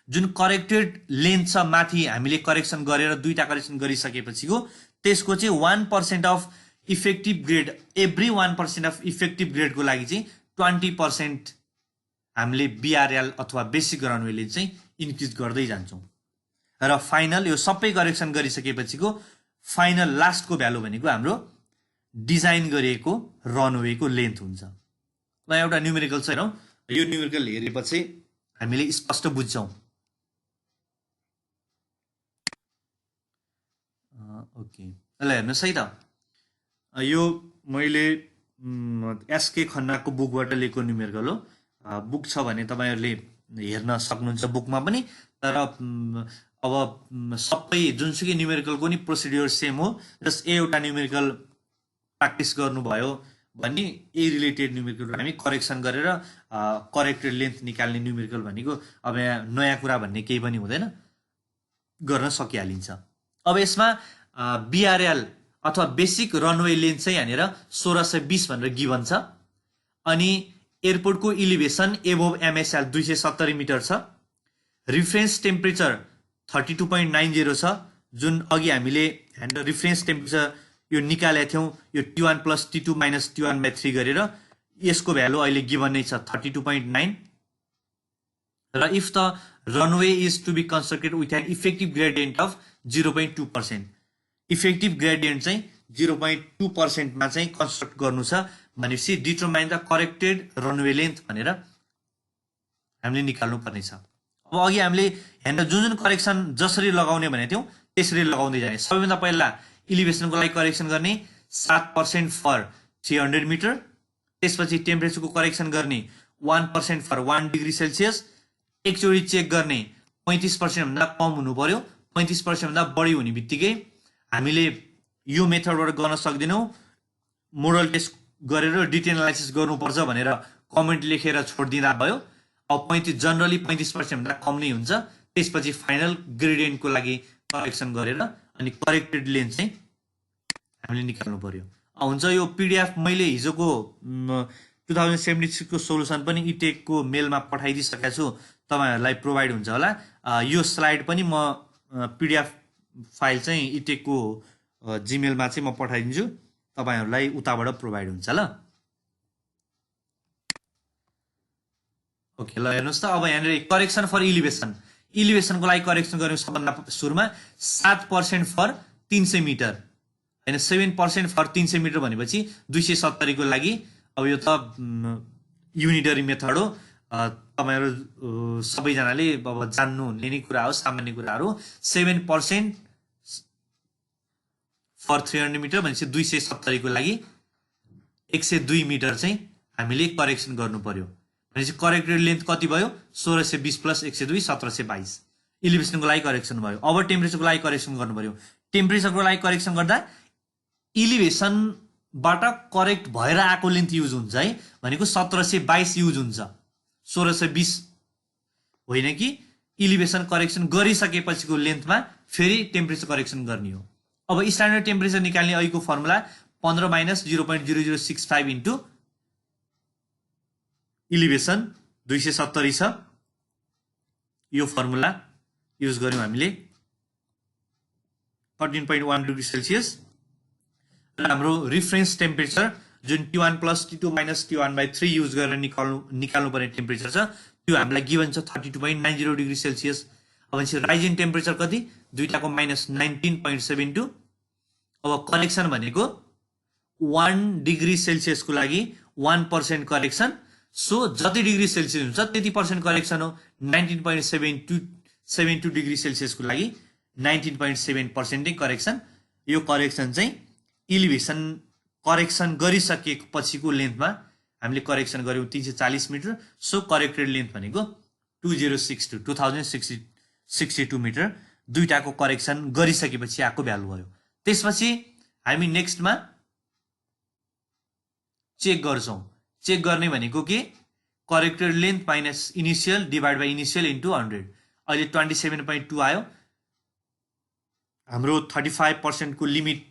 जुन करेक्टेड लेन्थ छ माथि हामीले करेक्सन गरेर दुईटा करेक्सन गरिसकेपछिको त्यसको चाहिँ 1% of effective grade, every 1% of effective ग्रेडको लागि चाहिँ 20% हामीले बिआरएल अथवा बेसिक रनवे लेन्थ चाहिँ इन्क्रिज गर्दै जान्छौँ। र फाइनल यो सबै करेक्सन गरिसकेपछिको फाइनल लास्टको भ्यालु भनेको हाम्रो डिजाइन गरिएको रनवेको लेन्थ हुन्छ। ल एउटा न्युमेरिकल छ हेरौँ। यो न्युमेरिकल हेरेपछि हामीले स्पष्ट बुझ्छौँ। ओके, ल हेर्नुहोस् है त, यो मैले एसके खन्नाको बुकबाट लिएको न्युमेरिकल हो। बुक छ भने तपाईँहरूले हेर्न सक्नुहुन्छ बुकमा पनि। तर अब सबै जुनसुकै न्युमेरिकलको नि प्रोसिड्युर सेम हो। जस्ट एउटा न्युमेरिकल प्र्याक्टिस गर्नुभयो भने ए रिलेटेड न्युमेरिकल हामी करेक्सन गरेर करेक्टेड लेन्थ निकाल्ने न्युमेरिकल भनेको अब यहाँ नयाँ कुरा भन्ने केही पनि हुँदैन, गर्न सकिहालिन्छ। अब यसमा बिआरएल अथवा बेसिक रनवे लेन्थ चाहिँ यहाँनिर 1620 भनेर गिभन छ। अनि एयरपोर्टको इलिभेसन एबोभ एमएसएल 270 मिटर छ। रिफरेन्स टेम्परेचर 32.90 छ, जुन अघि हामीले रिफरेन्स टेम्परेचर यो निकालेका थियौँ, यो T1 plus T2 minus T1/3 गरेर यसको भ्यालु अहिले गिभन नै छ 32.9। र if the runway is to be constructed with an effective gradient of 0.2%, effective gradient चाहिँ 0.2%मा चाहिँ कन्स्ट्रक्ट गर्नु छ भनेपछि determine the corrected runway length भनेर हामीले निकाल्नु पर्नेछ। अब अघि हामीले हेर्न जुन करेक्सन जसरी लगाउने भनेको थियौँ त्यसरी लगाउँदै जाने। सबैभन्दा पहिला इलिभेसनको लागि करेक्सन गर्ने 7% फर 300 मिटर। त्यसपछि टेम्परेचरको करेक्सन गर्ने 1% फर 1 डिग्री सेल्सियस। एकचोटि चेक गर्ने 35% भन्दा कम हुनु पर्यो। 35% भन्दा बढी हुने बित्तिकै हामीले यो मेथडबाट गर्न सक्दैनौँ, मोडल टेस्ट गरेर डिटेल एनालाइसिस गर्नुपर्छ भनेर कमेन्ट लेखेर छोडिदिँदा भयो। अब जनरली 35% भन्दा कम नै हुन्छ। त्यसपछि फाइनल ग्रेडियन्टको लागि करेक्सन गरेर अनि करेक्टेड लेन्थ चाहिँ हामीले निकाल्नु पर्यो। हुन्छ, यो पिडिएफ मैले हिजोको 2076 को सोलुसन पनि इटेकको मेलमा पठाइदिइसकेको छु, तपाईँहरूलाई प्रोभाइड हुन्छ होला। यो स्लाइड पनि म पिडिएफ फाइल चाहिँ इटेकको जिमेलमा चाहिँ म पठाइदिन्छु, तपाईँहरूलाई उताबाट प्रोभाइड हुन्छ ल। ओके, ल हेर्नुहोस् त। अब यहाँनिर करेक्सन फर इलिभेसनको लागि करेक्सन गर्नु सबभन्दा सुरुमा 7% फर 300 मिटर होइन, 7% फर 300 मिटर भनेपछि 270 को लागि। अब यो त युनिटरी मेथड हो, तपाईँहरू सबैजनाले अब जान्नु हुने नै कुरा हो, सामान्य कुराहरू। 7% फर 300 मिटर भनेपछि 270 को लागि 102 मिटर चाहिँ हामीले करेक्सन गर्नु पर्यो। भनेपछि करेक्टेड लेन्थ कति भयो? 1620 प्लस 102 1722 इलिभेसनको लागि करेक्सन भयो। अब टेम्परेचरको लागि करेक्सन गर्नु पर्यो। टेम्परेचरको लागि करेक्सन गर्दा इलिभेसनबाट करेक्ट भएर आएको लेन्थ युज हुन्छ है, भनेको 1722 युज हुन्छ, 1620 होइन कि इलिभेसन करेक्सन गरिसकेपछिको लेन्थमा फेरि टेम्परेचर करेक्सन गर्ने हो। अब स्ट्यान्डर्ड टेम्परेचर निकाल्ने अहिलेको फर्मुला 15 माइनस 0.0065 इन्टु इलिभेसन 270 छ। यो फर्मुला युज गर्यौँ हामीले 13.1 डिग्री सेल्सियस र हाम्रो रिफरेन्स टेम्परेचर जुन T1 plus T2 minus T1/3 use गरेर निकाल्नु पर्ने टेम्परेचर छ, त्यो हामीलाई गिभन छ 32.90 डिग्री सेल्सियस। अब राइजिङ टेम्परेचर कति? दुईटाको माइनस 19.72। अब करेक्सन भनेको 1 डिग्री सेल्सियसको लागि 1% करेक्सन, सो जति डिग्री सेल्सियस हुन्छ त्यति % करेक्सन हो। 19.72 डिग्री सेल्सियसको लागि 19.7% नै करेक्सन। यो करेक्सन चाहिँ इलिभेसन करेक्सन गरिसकेको पछिको लेन्थमा हामीले करेक्सन गर्यौँ 340 मिटर, सो करेक्टेड लेन्थ भनेको 2062 मिटर। दुईटाको करेक्सन गरिसकेपछि आएको भ्यालु भयो। त्यसपछि हामी नेक्स्टमा चेक गर्छौँ। चेक गर्ने भनेको के? Corrected length minus initial divide by initial into 100। अहिले 27.2 आयो। हाम्रो 35% को लिमिट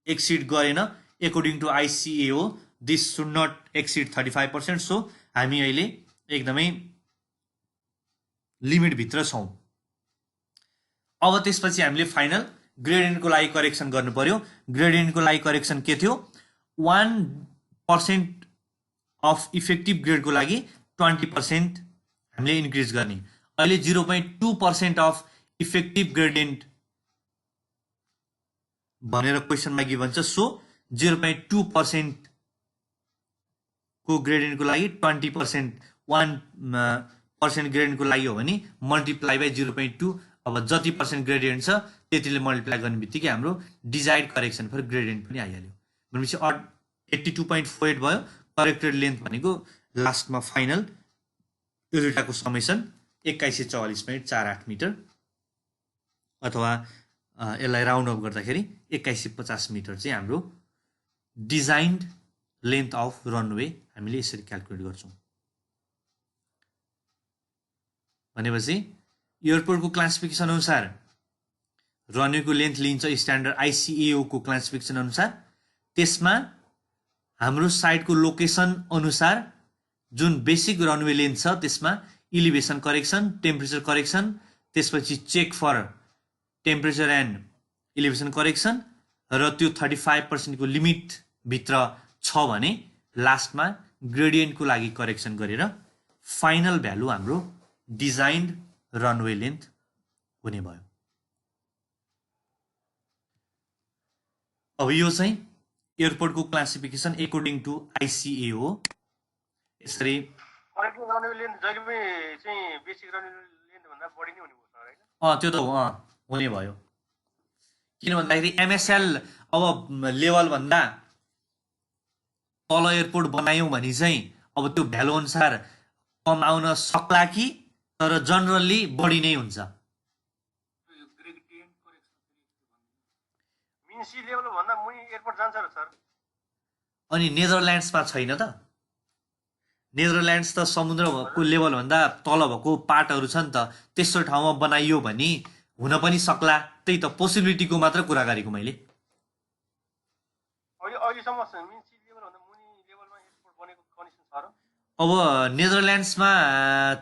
एक्सिड गरेन according to ICAO, this should not exceed 35%, so हामी अहिले एकदमै लिमिटभित्र छौँ। अब त्यसपछि हामीले फाइनल ग्रेडियन्टको लागि करेक्सन गर्नु पर्यो। ग्रेडियन्टको लागि करेक्सन के थियो? 1% अफ इफेक्टिभ ग्रेडको लागि 20% हामीले इन्क्रिज गर्ने। अहिले 0.2% अफ इफेक्टिभ ग्रेडियन्ट भनेर क्वेसनमा गिभन छ, सो 0.2% को ग्रेडियन्टको लागि 20%, 1% ग्रेडियन्टको लागि हो भने मल्टिप्लाई बाई 0.2। अब जति % ग्रेडियन्ट छ त्यतिले मल्टिप्लाई गर्ने बित्तिकै हाम्रो डिजायर्ड करेक्सन फर ग्रेडियन्ट पनि आइहाल्यो। भनेपछि 82.48 भयो। करेक्टेड लेन्थ भनेको लास्टमा फाइनल यो दुईटाको समेसन 2144.48 मिटर, अथवा यसलाई राउन्ड अफ गर्दाखेरि 2150 मिटर चाहिँ हाम्रो डिजाइन्ड लेन्थ अफ रनवे हामीले यसरी क्याल्कुलेट गर्छौँ। भनेपछि एयरपोर्टको क्लासिफिकेसन अनुसार रनवेको लेन्थ लिन्छ स्ट्यान्डर्ड ICAO को क्लासिफिकेसन अनुसार। त्यसमा हाम्रो साइटको लोकेसन अनुसार जुन बेसिक रनवे लेन्थ छ त्यसमा इलिभेसन करेक्सन, टेम्परेचर करेक्सन, त्यसपछि check for temperature and elevation correction र त्यो 35% को लिमिट भित्र छ भने लास्टमा ग्रेडियन्टको लागि करेक्सन गरेर फाइनल भ्यालु हाम्रो डिजाइन्ड रनवे लेन्थ हुने भयो। अब यो चाहिँ एयरपोर्टको क्लासिफिकेसन एकोर्डिङ टु ICAO। यसरी करेक्टिङ रनवे लेन्थ जहिले पनि चाहिँ बेसिक रनवे लेन्थ भन्दा बढी नै हुने भयो हैन? त्यो त हुने भयो। किन भन्दाखेरि MSL अब लेभल भन्दा तल एयरपोर्ट बनायौँ भने चाहिँ अब त्यो भ्यालु अनुसार कम आउन सक्ला कि, तर जनरली बढी नै हुन्छ। सी लेभल भन्दा मुनि एयरपोर्ट जान्छ र सर? अनि नेदरल्यान्ड्समा छैन त? नेदरल्यान्ड्स त समुद्रको लेभलभन्दा तल भएको पार्टहरू छ नि त, त्यस्तो ठाउँमा बनाइयो भने हुन पनि सक्ला। त्यही त पोसिबिलिटीको मात्र कुरा गरेको मैले। अहिलेसम्म मिन सी लेभलभन्दा मुनि लेभलमा एयरपोर्ट बनेको कन्डिसन छ र? अब नेदरल्यान्ड्समा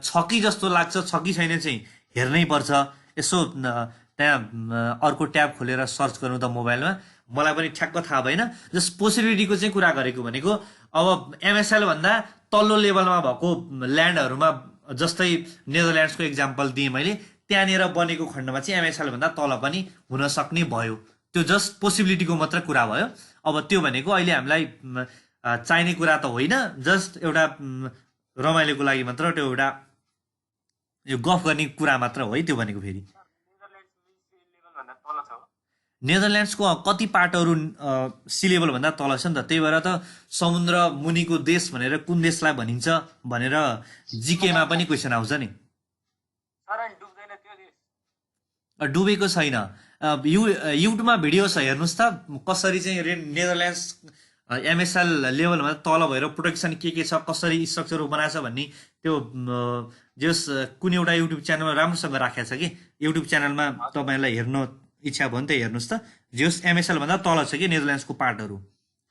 छ कि जस्तो लाग्छ, छ कि छैन चाहिँ हेर्नै पर्छ। यसो त्यहाँ अर्को ट्याब खोलेर सर्च गर्नु त मोबाइलमा, मलाई पनि ठ्याक्क थाहा भएन। जस्ट पोसिबिलिटीको चाहिँ कुरा गरेको भनेको अब एमएसएल भन्दा तल्लो लेभलमा भएको ल्यान्डहरूमा, जस्तै नेदरल्यान्ड्सको इक्जाम्पल दिएँ मैले, त्यहाँनिर बनेको खण्डमा चाहिँ एमएसएल भन्दा तल पनि हुन सक्ने भयो। त्यो जस्ट पोसिबिलिटीको मात्र कुरा भयो। अब त्यो भनेको अहिले हामीलाई चाहिने कुरा त होइन, जस्ट एउटा रमाइलोको लागि मात्र, त्यो एउटा यो गफ गर्ने कुरा मात्र हो है त्यो भनेको। फेरि नेदरल्यान्ड्सको कति पार्टहरू सी लेभलभन्दा तल छ नि त, त्यही भएर त समुद्र मुनिको देश भनेर कुन देशलाई भनिन्छ भनेर जिकेमा पनि क्वेसन आउँछ नि। डुबेको छैन। युट्युबमा भिडियो छ, हेर्नुहोस् त कसरी चाहिँ नेदरल्यान्ड्स एमएसएल लेभलभन्दा तल भएर प्रोटेक्सन के छ, कसरी स्ट्रक्चर बनाएको छ भन्ने त्यो जस कुनै एउटा युट्युब च्यानलमा राम्रोसँग राखेको छ कि, युट्युब च्यानलमा तपाईँलाई हेर्नु इच्छा भयो भने त हेर्नुहोस् त। जस एमएसएल भन्दा तल छ कि नेदरल्यान्ड्सको पार्टहरू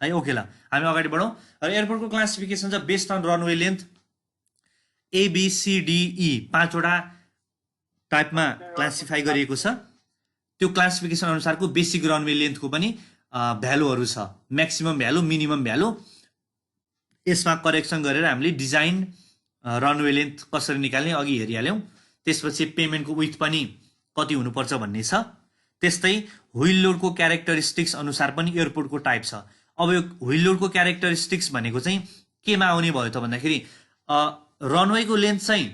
है। ओके ल, हामी अगाडि बढौँ। र एयरपोर्टको क्लासिफिकेसन छ based on runway length ABCDE, 5वटा टाइपमा क्लासिफाई गरिएको छ। त्यो क्लासिफिकेसन अनुसारको बेसिक रनवे लेन्थको पनि भ्यालुहरू छ, म्याक्सिमम भ्यालु, मिनिमम भ्यालु। यसमा करेक्सन गरेर हामीले डिजाइन रनवे लेन्थ कसरी निकाल्ने अघि हेरिहाल्यौँ। त्यसपछि पेमेन्टको विथ पनि कति हुनुपर्छ भन्ने छ। त्यस्तै व्हिल लोडको क्यारेक्टरिस्टिक्स अनुसार पनि एयरपोर्टको टाइप छ। अब यो व्हिल लोडको क्यारेक्टरिस्टिक्स भनेको चाहिँ केमा आउने भयो त भन्दाखेरि रनवेको लेन्थ चाहिँ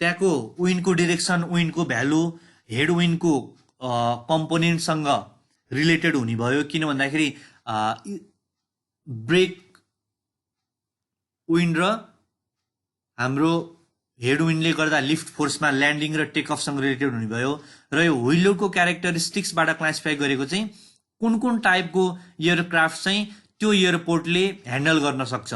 त्यहाँको विन्डको डिरेक्सन, विन्डको भ्यालु, हेड विन्डको कम्पोनेन्टसँग रिलेटेड हुने भयो। किन भन्दाखेरि ब्रेक विन्ड र हाम्रो हेड विन्डले गर्दा लिफ्ट फोर्समा ल्यान्डिङ र टेक अफसँग रिलेटेड हुने भयो। र यो व्हिल लोडको क्यारेक्टरिस्टिक्सबाट क्लासिफाई गरेको चाहिँ कुन कुन टाइपको एयरक्राफ्ट चाहिँ त्यो एयरपोर्टले ह्यान्डल गर्न सक्छ,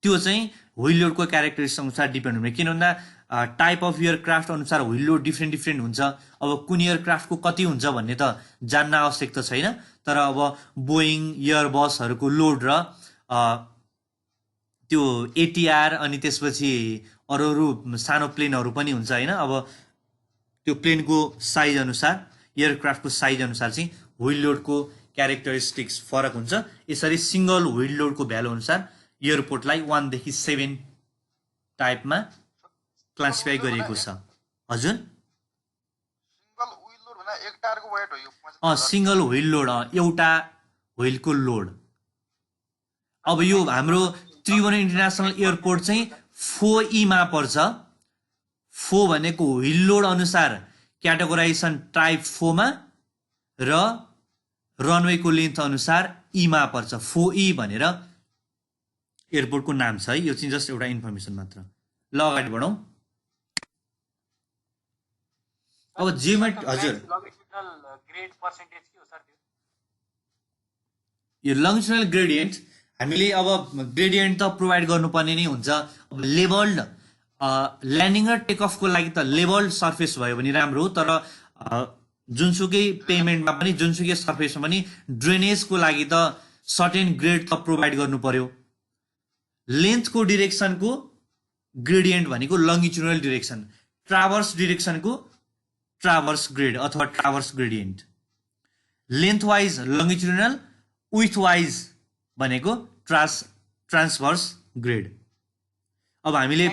त्यो चाहिँ व्हिल लोडको क्यारेक्टरिस्टिक्स अनुसार डिपेन्ड हुने। किन भन्दा टाइप अफ एयरक्राफ्ट अनुसार व्हिल लोड डिफ्रेन्ट हुन्छ। अब कुन एयरक्राफ्टको कति हुन्छ भन्ने त जान्न आवश्यक त छैन, तर अब बोइङ एयरबसहरूको लोड र त्यो एटिआर अनि त्यसपछि अरू सानो प्लेनहरू पनि हुन्छ होइन। अब त्यो प्लेनको साइज अनुसार, एयरक्राफ्टको साइज अनुसार चाहिँ व्हिल लोडको क्यारेक्टरिस्टिक्स फरक हुन्छ। यसरी सिङ्गल व्हिल लोडको भ्यालु अनुसार एयरपोर्टलाई 1 देखि 7 टाइपमा क्लासिफाई गरिएको छ। हजुर, सिंगल व्हील लोड भन्दा एक टायरको वेट हो यो? सिङ्गल व्हिल लोड, एउटा व्हिलको लोड। अब यो हाम्रो त्रिभुवन इन्टरनेसनल एयरपोर्ट चाहिँ 4E मा पर्छ। 4 भनेको व्हिल लोड अनुसार क्याटेगोराइजेसन टाइप 4 मा र रनवेको लेन्थ अनुसार E मा पर्छ। 4E भनेर एयरपोर्टको नाम छ है। यो चाहिँ जस्ट एउटा इन्फर्मेसन मात्र। ल अगाडि बढौँ। अब जियोमेट्री, हजुर, यो लङ्जिट्युडनल ग्रेडियन्ट हामीले अब ग्रेडियन्ट त प्रोभाइड गर्नुपर्ने नै हुन्छ। अब लेभल्ड ल्यान्डिङ र टेक अफको लागि त लेभल्ड सर्फेस भयो भने राम्रो हो, तर जुनसुकै पेमेन्टमा पनि जुनसुकै सर्फेसमा पनि ड्रेनेजको लागि त सर्टेन ग्रेड त प्रोभाइड गर्नु पर्यो। लेन्थको डिरेक्सनको ग्रेडियन्ट भनेको लङ्जिट्युडनल डिरेक्सन, ट्राभर्स डिरेक्सनको ट्राभर्स ग्रेड अथवा traverse gradient. Length wise longitudinal, width wise भनेको ट्रान्सभर्स ग्रेड। अब हामीले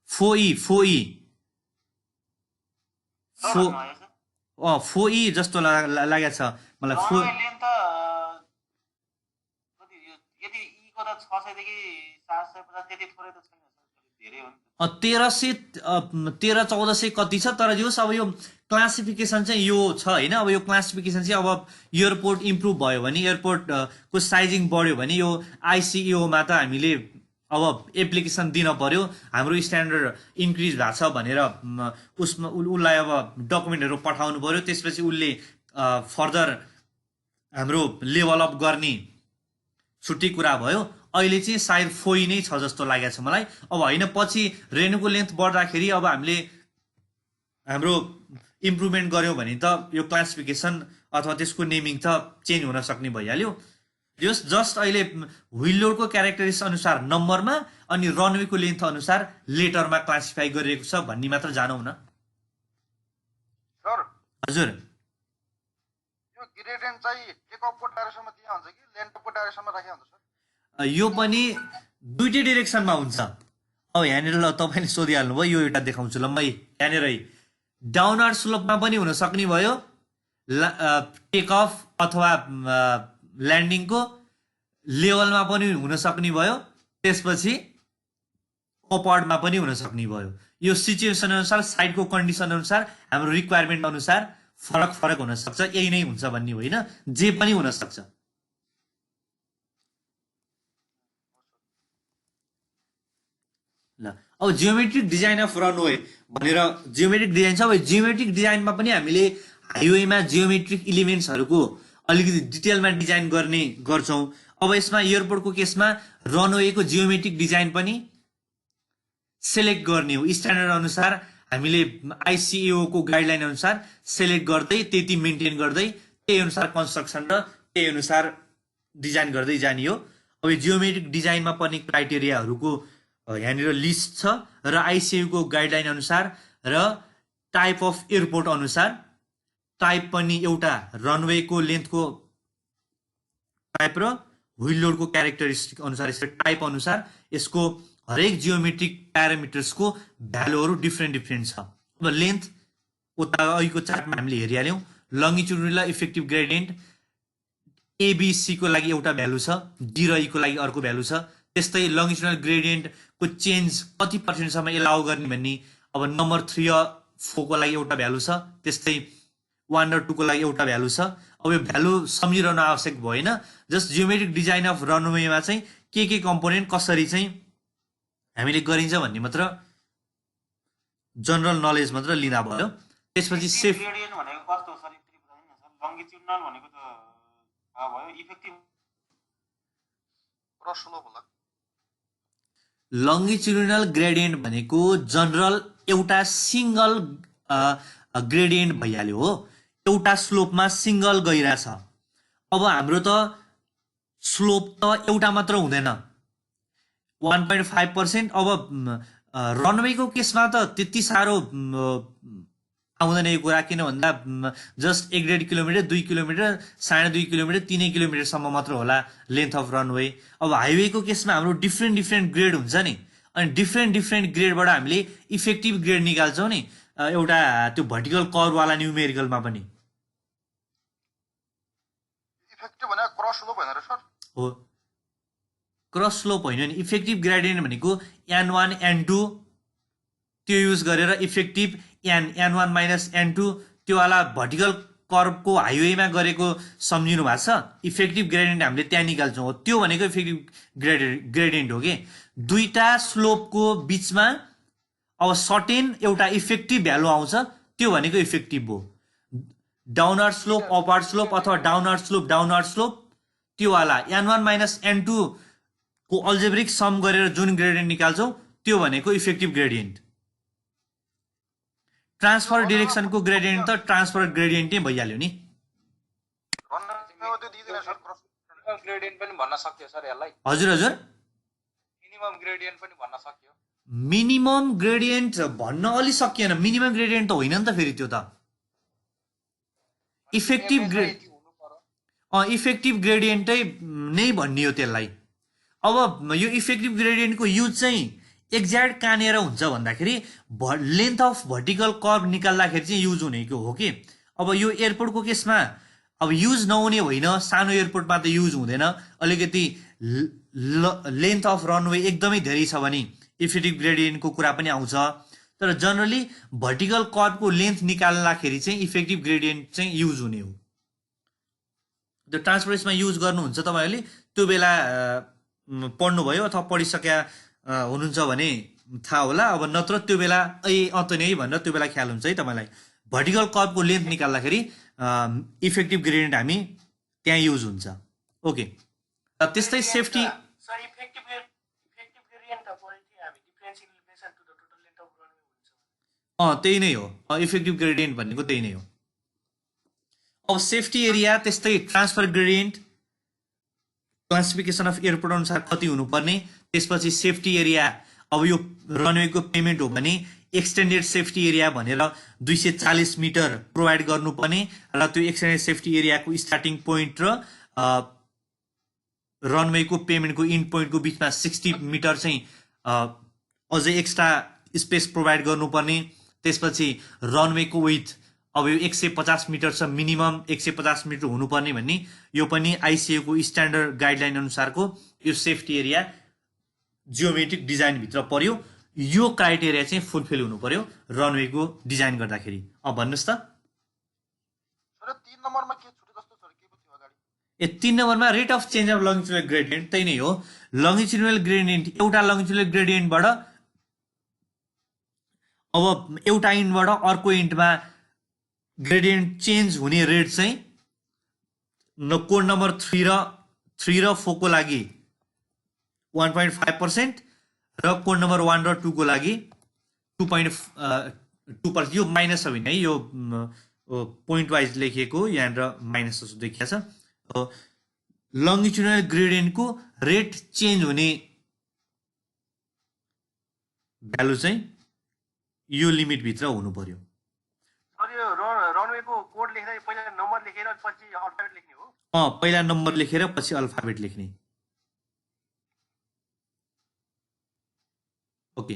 4E जस्तो लागेको छ मलाई। 1300-1400 कति छ, तर जोस् अब यो क्लासिफिकेसन चाहिँ यो छ होइन। अब यो क्लासिफिकेसन चाहिँ अब एयरपोर्ट इम्प्रुभ भयो भने, एयरपोर्टको साइजिङ बढ्यो भने यो ICAO मा त हामीले अब एप्लिकेसन दिन पर्यो, हाम्रो स्ट्यान्डर्ड इन्क्रिज भएको छ भनेर उसमा उसलाई अब डकुमेन्टहरू पठाउनु पर्यो, त्यसपछि उसले फर्दर हाम्रो लेभल अप गर्ने छुट्टै कुरा भयो। अहिले चाहिँ सायद 4 नै छ जस्तो लागेको छ मलाई। अब होइन, पछि रेनुको लेन्थ बढ्दाखेरि अब हामीले हाम्रो इम्प्रुभमेन्ट गऱ्यौँ भने त यो क्लासिफिकेसन अथवा त्यसको नेमिङ त चेन्ज हुन सक्ने भइहाल्यो। जस्ट अहिले व्हिल लोडको क्यारेक्टरिस्टिक्स अनुसार नम्बरमा अनि रनवेको लेन्थ अनुसार लेटरमा क्लासिफाई गरिएको छ भन्ने मात्र जानौँ न। सर हजुर, यो ग्रेडियन्ट चाहिँ टेक अफको डाइरेक्सनमा दिया हुन्छ कि ल्यान्ड अफको डाइरेक्सनमा राखेको हुन्छ सर? यो पनि दुईटै डिरेक्सनमा हुन्छ। अब यहाँनिर ल तपाईँले सोधिहाल्नु भयो, यो एउटा देखाउँछु ल म यहाँनिर डाउनवार्ड स्लोपमा पनि हुन सक्ने भयो टेक अफ अथवा ल्यान्डिङको लेभलमा पनि हुन सक्ने भयो, त्यसपछि अपवर्डमा पनि हुन सक्ने भयो। यो सिचुएसन अनुसार, साइडको कन्डिसन अनुसार, हाम्रो रिक्वायरमेन्ट अनुसार फरक फरक हुन सक्छ। यही नै हुन्छ भन्ने होइन, जे पनि हुन सक्छ। ल अब जियोमेट्रिक डिजाइन अफ रनवे भनेर जियोमेट्रिक डिजाइन छ। अब जियोमेट्रिक डिजाइनमा पनि हामीले हाइवेमा जियोमेट्रिक इलिमेन्ट्सहरूको अलिकति डिटेलमा डिजाइन गर्ने गर्छौँ। अब यसमा एयरपोर्टको केसमा रनवेको जियोमेट्रिक डिजाइन पनि सेलेक्ट गर्ने हो। स्ट्यान्डर्ड अनुसार हामीले ICAO को गाइडलाइन अनुसार सेलेक्ट गर्दै त्यति मेन्टेन गर्दै त्यही अनुसार कन्स्ट्रक्सन र त्यही अनुसार डिजाइन गर्दै जाने हो। अब यो जियोमेट्रिक डिजाइनमा पनि क्राइटेरियाहरूको यहाँनिर लिस्ट छ र ICAO को गाइडलाइन अनुसार र टाइप अफ एयरपोर्ट अनुसार टाइप पनि एउटा रनवेको लेन्थको टाइप र व्हिल लोडको क्यारेक्टरिस्टिक अनुसार यसको टाइप अनुसार यसको हरेक जियोमेट्रिक प्यारामिटर्सको भ्यालुहरू डिफ्रेन्ट डिफ्रेन्ट छ। अब लेन्थ उता अघिको चार्टमा हामीले हेरिहाल्यौँ। लङ्गिट्युडिनल इफेक्टिभ ग्रेडियन्ट ABC को लागि एउटा भ्यालु छ, D र E को लागि अर्को भ्यालु छ। त्यस्तै लङ्गिट्युडिनल ग्रेडियन्टको चेन्ज कति पर्सेन्टसम्म एलाउ गर्ने भन्ने अब नम्बर 3 र 4 को लागि एउटा भ्यालु छ, त्यस्तै 1 र 2 को लागि एउटा भ्यालु छ। अब यो भ्यालु सम्झिरहनु आवश्यक भएन, जस्ट जियोमेट्रिक डिजाइन अफ रनवेमा चाहिँ के कम्पोनेन्ट कसरी चाहिँ हामीले गरिन्छ भन्ने मात्र जनरल नलेज मात्र लिँदा भयो। त्यसपछि सेफ ग्रेडियन्ट भनेको कस्तो सर? एकचोटि बताइदिनु न सर। लङ्गिट्युडिनल भनेको त थाहा भयो, इफेक्टिभ क्रस स्लोप होला। लङ्गिट्युडिनल ग्रेडियन्ट भनेको जनरल एउटा सिङ्गल ग्रेडियन्ट भइहाल्यो हो, एउटा स्लोपमा सिङ्गल गइरहेछ। अब हाम्रो त स्लोप त एउटा मात्र हुँदैन, 1.5%। अब रनवेको केसमा त त्यति साह्रो आउँदैन यो कुरा, किन भन्दा जस्ट 1.5 किलोमिटर, 2 किलोमिटर, 2.5 किलोमिटर, 3 किलोमिटरसम्म मात्र होला लेन्थ अफ रनवे। अब हाइवेको केसमा हाम्रो डिफ्रेन्ट डिफ्रेन्ट ग्रेड हुन्छ नि, अनि डिफ्रेन्ट डिफ्रेन्ट ग्रेडबाट हामीले इफेक्टिभ ग्रेड निकाल्छौँ नि, एउटा त्यो भर्टिकल कर्भवाला न्युमेरिकलमा पनि। इफेक्टिभ भनेको क्रस स्लोप होइन र सर? हो, क्रस स्लोप होइन नि। इफेक्टिभ ग्रेडियन्ट भनेको N1 N2 त्यो युज गरेर इफेक्टिभ N1 माइनस N2 त्यो वाला भर्टिकल कर्भको हाइवेमा गरेको सम्झिनु भएको छ। इफेक्टिभ ग्रेडियन्ट हामीले त्यहाँ निकाल्छौँ, त्यो भनेको इफेक्टिभ ग्रेडियन्ट हो कि दुईटा स्लोपको बिचमा अब सर्टेन एउटा इफेक्टिभ भ्यालु आउँछ, त्यो भनेको इफेक्टिभ हो। डाउनवार्ड स्लोप अपवार्ड स्लोप अथवा डाउनवार्ड स्लोप त्यो वाला N1 माइनस N2 को अल्जेब्रिक सम गरेर जुन ग्रेडियन्ट निकाल्छौँ त्यो भनेको इफेक्टिभ ग्रेडियन्ट। ट्रान्सफर डिरेक्सनको ग्रेडियन्ट त ट्रान्सफर ग्रेडियन्टै भइहाल्यो नि। रनवेमा त्यो दिँदैन सर क्रस ग्रेडियन्ट पनि भन्न सक्यो सर यसलाई। हजुर हजुर, मिनिमम ग्रेडियन्ट पनि भन्न सक्यो। मिनिमम ग्रेडियन्ट भन्न अलि सकिएन, मिनिमम ग्रेडियन्ट त होइन नि त फेरि त्यो त इफेक्टिभ ग्रेडियन्टै नै भन्ने हो त्यसलाई। अब यो इफेक्टिभ ग्रेडियन्टको युज चाहिँ एक्ज्याक्ट कहाँनिर हुन्छ भन्दाखेरि लेन्थ अफ भर्टिकल कर्भ निकाल्दाखेरि चाहिँ युज हुनेको हो कि। अब यो एयरपोर्टको केसमा अब युज नहुने होइन, सानो एयरपोर्टमा त युज हुँदैन, अलिकति लेन्थ अफ रनवे एकदमै धेरै छ भने इफेक्टिभ ग्रेडियन्टको कुरा पनि आउँछ। तर जनरली भर्टिकल कर्भको लेन्थ निकाल्दाखेरि चाहिँ इफेक्टिभ ग्रेडियन्ट चाहिँ युज हुने हो। त्यो ट्रान्सपोर्टेसनमा युज गर्नुहुन्छ तपाईँहरूले, त्यो बेला पढ्नुभयो अथवा पढिसक्या हुनुहुन्छ भने थाहा होला। अब नत्र त्यो बेला त नि है भनेर त्यो बेला ख्याल हुन्छ है तपाईँलाई। भर्टिकल कर्भको लेन्थ निकाल्दाखेरि इफेक्टिभ ग्रेडियन्ट हामी त्यहाँ युज हुन्छ। ओके, त्यस्तै सेफ्टी सर इफेक्टिभ ग्रेडियन्ट त पढेको थियौँ हामी, difference in relation to the total length of runway हुन्छ। त्यही नै हो, इफेक्टिभ ग्रेडियन्ट भनेको त्यही नै हो। अब सेफ्टी एरिया त्यस्तै transfer gradient classification of airport अनुसार कति हुनुपर्ने, त्यसपछि सेफ्टी एरिया। अब यो रनवेको पेमेन्ट हो भने एक्सटेन्डेड सेफ्टी एरिया भनेर 240 मिटर प्रोभाइड गर्नुपर्ने र त्यो एक्सटेन्डेड सेफ्टी एरियाको स्टार्टिङ पोइन्ट र रनवेको पेमेन्टको इन्ड पोइन्टको बिचमा 60 मिटर चाहिँ अझै एक्स्ट्रा स्पेस प्रोभाइड गर्नुपर्ने। त्यसपछि रनवेको विथ अब यो 150 मिटर छ, मिनिमम 150 मिटर हुनुपर्ने भन्ने यो पनि आइसिएको स्ट्यान्डर्ड गाइडलाइन अनुसारको यो सेफ्टी एरिया जियोमेट्रिक डिजाइनभित्र पर्यो। यो क्राइटेरिया चाहिँ फुलफिल हुनु पर्यो रनवेको डिजाइन गर्दाखेरि। अब भन्नुहोस् त सर 3 नम्बरमा के छुट्यो जस्तो छ, के पो थियो अगाडि? 3 नम्बरमा rate of change of longitudinal gradient त्यही नै हो। लङ्गिट्युडल ग्रेडियन्ट एउटा लङ्गिट्युडल ग्रेडियन्टबाट अब एउटा इन्डबाट अर्को इन्डमा ग्रेडियन्ट चेन्ज हुने रेट चाहिँ कोड नम्बर 3 र 4 को लागि 1.5% र कोड नम्बर 1 र 2 को लागि 2.2%। यो माइनस छ भने है, यो पोइन्ट वाइज लेखिएको यहाँनिर माइनस जस्तो देखिएको छ। लङ्गिट्युडल ग्रेडियन्टको रेट चेन्ज हुने भ्यालु चाहिँ यो लिमिटभित्र हुनु पर्यो। सर यो रनवेको कोड लेख्दा पहिला नम्बर लेखेर पछि अल्फाबेट लेख्ने हो? पहिला नम्बर लेखेर पछि अल्फाबेट लेख्ने। ओके,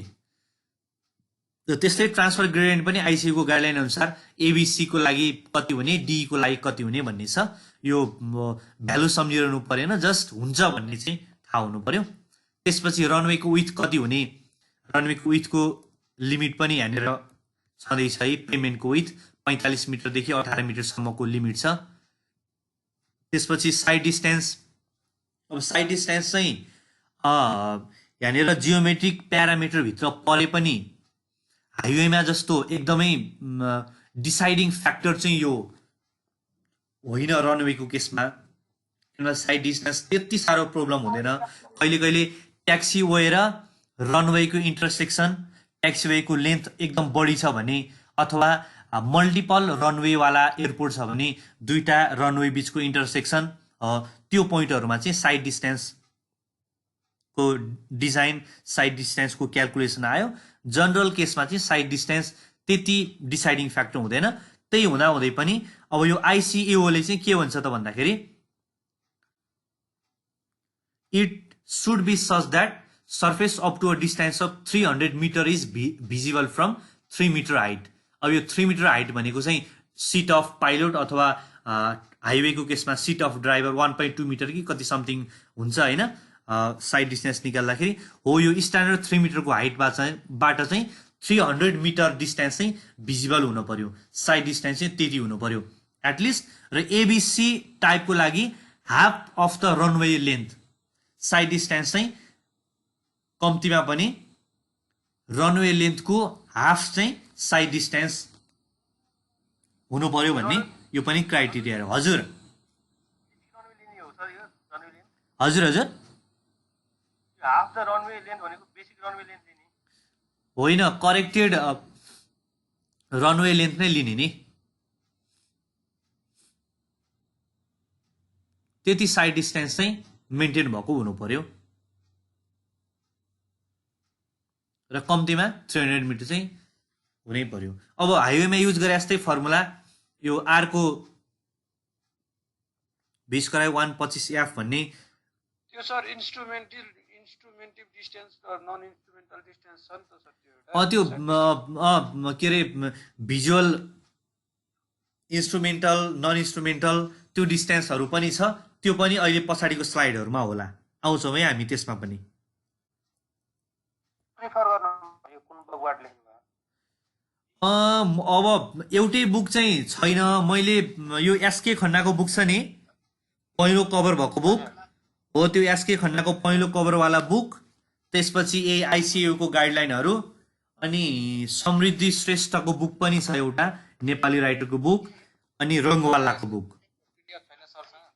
त्यस्तै ट्रान्सफर ग्रेडियन्ट पनि आइसिएको गाइडलाइन अनुसार एबिसी को लागि कति हुने, डी को लागि कति हुने भन्ने छ। यो भ्यालु सम्झिरहनु परेन, जस्ट हुन्छ भन्ने चाहिँ थाहा हुनु पर्यो। त्यसपछि रनवेको विथ कति हुने, रनवेको विथको लिमिट पनि यहाँनिर छँदैछ है। पेमेन्टको विथ 45 मिटरदेखि 18 मिटरसम्मको लिमिट छ। त्यसपछि साइड डिस्टेन्स। अब साइड डिस्टेन्स चाहिँ यहाँनिर जियोमेट्रिक प्यारामिटरभित्र परे पनि हाइवेमा जस्तो एकदमै डिसाइडिङ फ्याक्टर चाहिँ यो होइन रनवेको केसमा। साइड डिस्टेन्स त्यति साह्रो प्रब्लम हुँदैन। कहिले कहिले ट्याक्सीवे र रनवेको इन्टरसेक्सन, ट्याक्सीवेको लेन्थ एकदम बढी छ भने अथवा मल्टिपल रनवेवाला एयरपोर्ट छ भने दुईटा रनवे बिचको इन्टरसेक्सन, त्यो पोइन्टहरूमा चाहिँ साइड डिस्टेन्सको डिजाइन, साइड डिस्टेन्सको क्यालकुलेसन आयो। जनरल केसमा चाहिँ साइड डिस्टेन्स त्यति डिसाइडिङ फ्याक्टर हुँदैन। त्यही हुँदा हुँदै पनि अब यो आइसिएओले चाहिँ के भन्छ त भन्दाखेरि it should be such that surface up to a distance of 300 metre is visible from 3 metre height. अब यो 3 मिटर हाइट भनेको चाहिँ सिट अफ पाइलट अथवा हाइवेको केसमा सिट अफ ड्राइभर 1.2 मिटर कि कति समथिङ हुन्छ होइन, साइड डिस्टेन्स निकाल्दाखेरि हो। यो स्ट्यान्डर्ड 3 मिटरको हाइटबाट चाहिँ 300 मिटर डिस्टेन्स चाहिँ भिजिबल हुनु पर्यो। साइड डिस्टेन्स चाहिँ त्यति हुनु पर्यो एटलिस्ट। र एबिसी टाइपको लागि half of the runway length, side distance चाहिँ कम्तीमा पनि रनवे लेन्थको हाफ चाहिँ साइड डिस्टेन्स हुनु पर्यो भन्ने यो पनि क्राइटेरिया हो। हजुर हजुर हजुर हाफ द रनवे लेन्थ भनेको बेसिक रनवे लेन्थ लिने होइन, करेक्टेड रनवे लेन्थ नै लिने नि। त्यति साइड डिस्टेन्स चाहिँ मेन्टेन भएको हुनु पर्यो र कम्तीमा 300 मिटर चाहिँ हुनै पर्यो। अब हाइवेमा युज गरे जस्तै फर्मुला यो आर को 20/125F भन्ने त्यो सर इन्स्ट्रुमेन्टिभ डिस्टेन्स र नन इन्स्ट्रुमेन्टल डिस्टेन्स छ नि त सर त्यो त्यो के अरे भिजुअल इन्स्ट्रुमेन्टल नन इन्स्ट्रुमेन्टल त्यो डिस्टेन्सहरू पनि छ। त्यो पनि अहिले पछाडिको स्लाइडहरूमा होला, आउँछौँ है हामी त्यसमा पनि। प्रिफर गर्नु यो कुन बुकबाट लेख्नु भयो? अब एउटै बुक चाहिँ छैन। मैले यो एसके खन्नाको बुक छ नि, पहिलो कभर भएको बुक हो त्यो एसके खन्नाको पहिलो कभरवाला बुक, त्यसपछि आइसिएओ को गाइडलाइनहरू, अनि समृद्धि श्रेष्ठको बुक पनि छ एउटा नेपाली राइटरको बुक, अनि रङ्गवालाको बुक। PDF छैन सरसँग?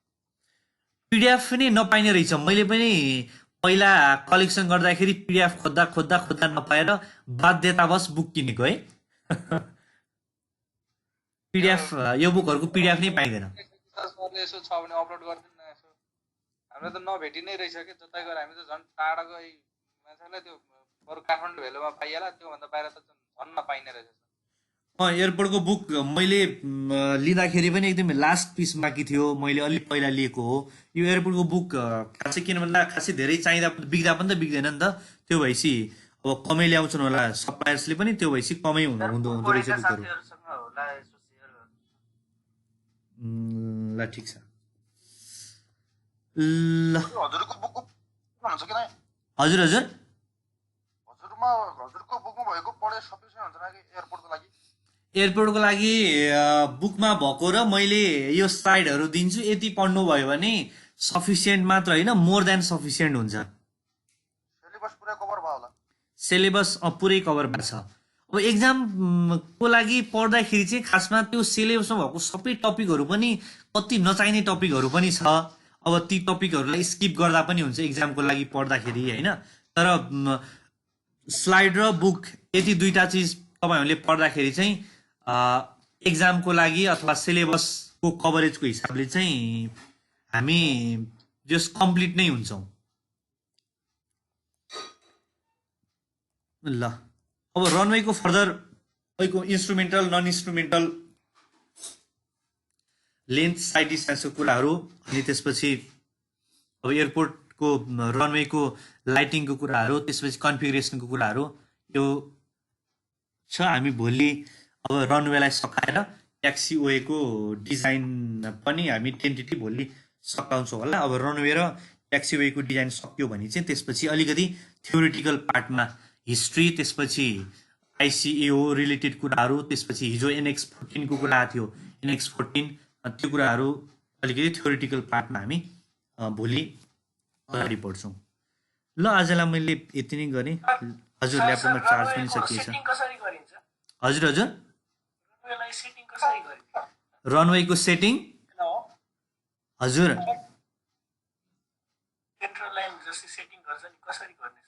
पिडिएफ पनि नपाइने रहेछ। मैले पनि पहिला कलेक्सन गर्दाखेरि पिडिएफ खोज्दा खोज्दा खोज्दा नपाएर बाध्यतावश बुक किनेको है। पिडिएफ यो बुकहरूको पिडिएफ नै पाइँदैन। सरले यसो छ भने अपलोड गरिदिनु न यसो। हामीलाई त नभेटी नै रहेछ कि जतै गएर हामी त झन् टाढाको मान्छेलाई त्यो बरु काठमाडौँ भेलोमा पाइहाल्ला, त्योभन्दा बाहिर त झन् नपाइने रहेछ। एयरपोर्टको बुक मैले लिँदाखेरि पनि एकदम लास्ट पिस बाँकी थियो, मैले अलिक पहिला लिएको हो। यो एयरपोर्टको बुक खासै किन भन्दा खासै धेरै चाहिँदा बिग्दा पनि त बिग्दैन नि त, त्यो भएपछि अब कमै ल्याउँछन् होला सप्लायर्सले पनि, त्यो भएपछि कमै हुँदो रहेछ बुकहरू। ल ठिक छ। ल हजुरको बुक हुन्छ कि नै? हजुर हजुर हजुरको बुकमा भएको पढे सफिसियन्ट हुन्छ कि एयरपोर्टको लागि? एयरपोर्टको लागि बुकमा भएको र मैले यो स्लाइडहरू दिन्छु, यति पढ्नुभयो भने सफिसियन्ट मात्र होइन, मोर देन सफिसियन्ट हुन्छ। सिलेबस पुरै कभर भयो होला? सिलेबस पुरै कभर भएको छ। अब एक्जामको लागि पढ्दाखेरि चाहिँ खासमा त्यो सिलेबसमा भएको सबै टपिकहरू पनि कति नचाहिने टपिकहरू पनि छ। अब ती टपिकहरूलाई स्किप गर्दा पनि हुन्छ एक्जामको लागि पढ्दाखेरि होइन। तर स्लाइड र बुक यति दुईटा चिज तपाईँहरूले पढ्दाखेरि चाहिँ एक्जामको लागि अथवा सिलेबसको कभरेजको हिसाबले चाहिँ हामी जस कम्प्लिट नै हुन्छौँ। ल अब रनवेको फर्दर तपाईँको instrumental non instrumental length side डिस्टेन्सको कुराहरू, अनि त्यसपछि अब एयरपोर्टको रनवेको लाइटिङको कुराहरू, त्यसपछि कन्फिगरेसनको कुराहरू यो छ। हामी भोलि अब रनवेलाई सकाएर ट्याक्सीवेको डिजाइन पनि हामी टेन्टेटिभ भोलि सकाउँछौँ होला। अब रनवे र ट्याक्सीवेको डिजाइन सक्यो भने चाहिँ त्यसपछि अलिकति थ्योरिटिकल पार्टमा हिस्ट्री, त्यसपछि आइसिएओ रिलेटेड कुराहरू, त्यसपछि हिजो NX-14 को कुरा थियो, NX-14 त्यो कुराहरू अलिकति थ्योरिटिकल पार्टमा हामी भोलि अगाडि बढ्छौँ। ल आजलाई मैले यति नै गरेँ। हजुर ल्यापटपमा चार्ज पनि सकिएछ। कसरी गरिन्छ? हजुर हजुर रनवेलाई सेटिङ कसरी गरिन्छ? रनवेको सेटिङ हजुर सेन्ट्रल लाइन जस्तै सेटिङ गर्छ नि, कसरी गर्ने छ?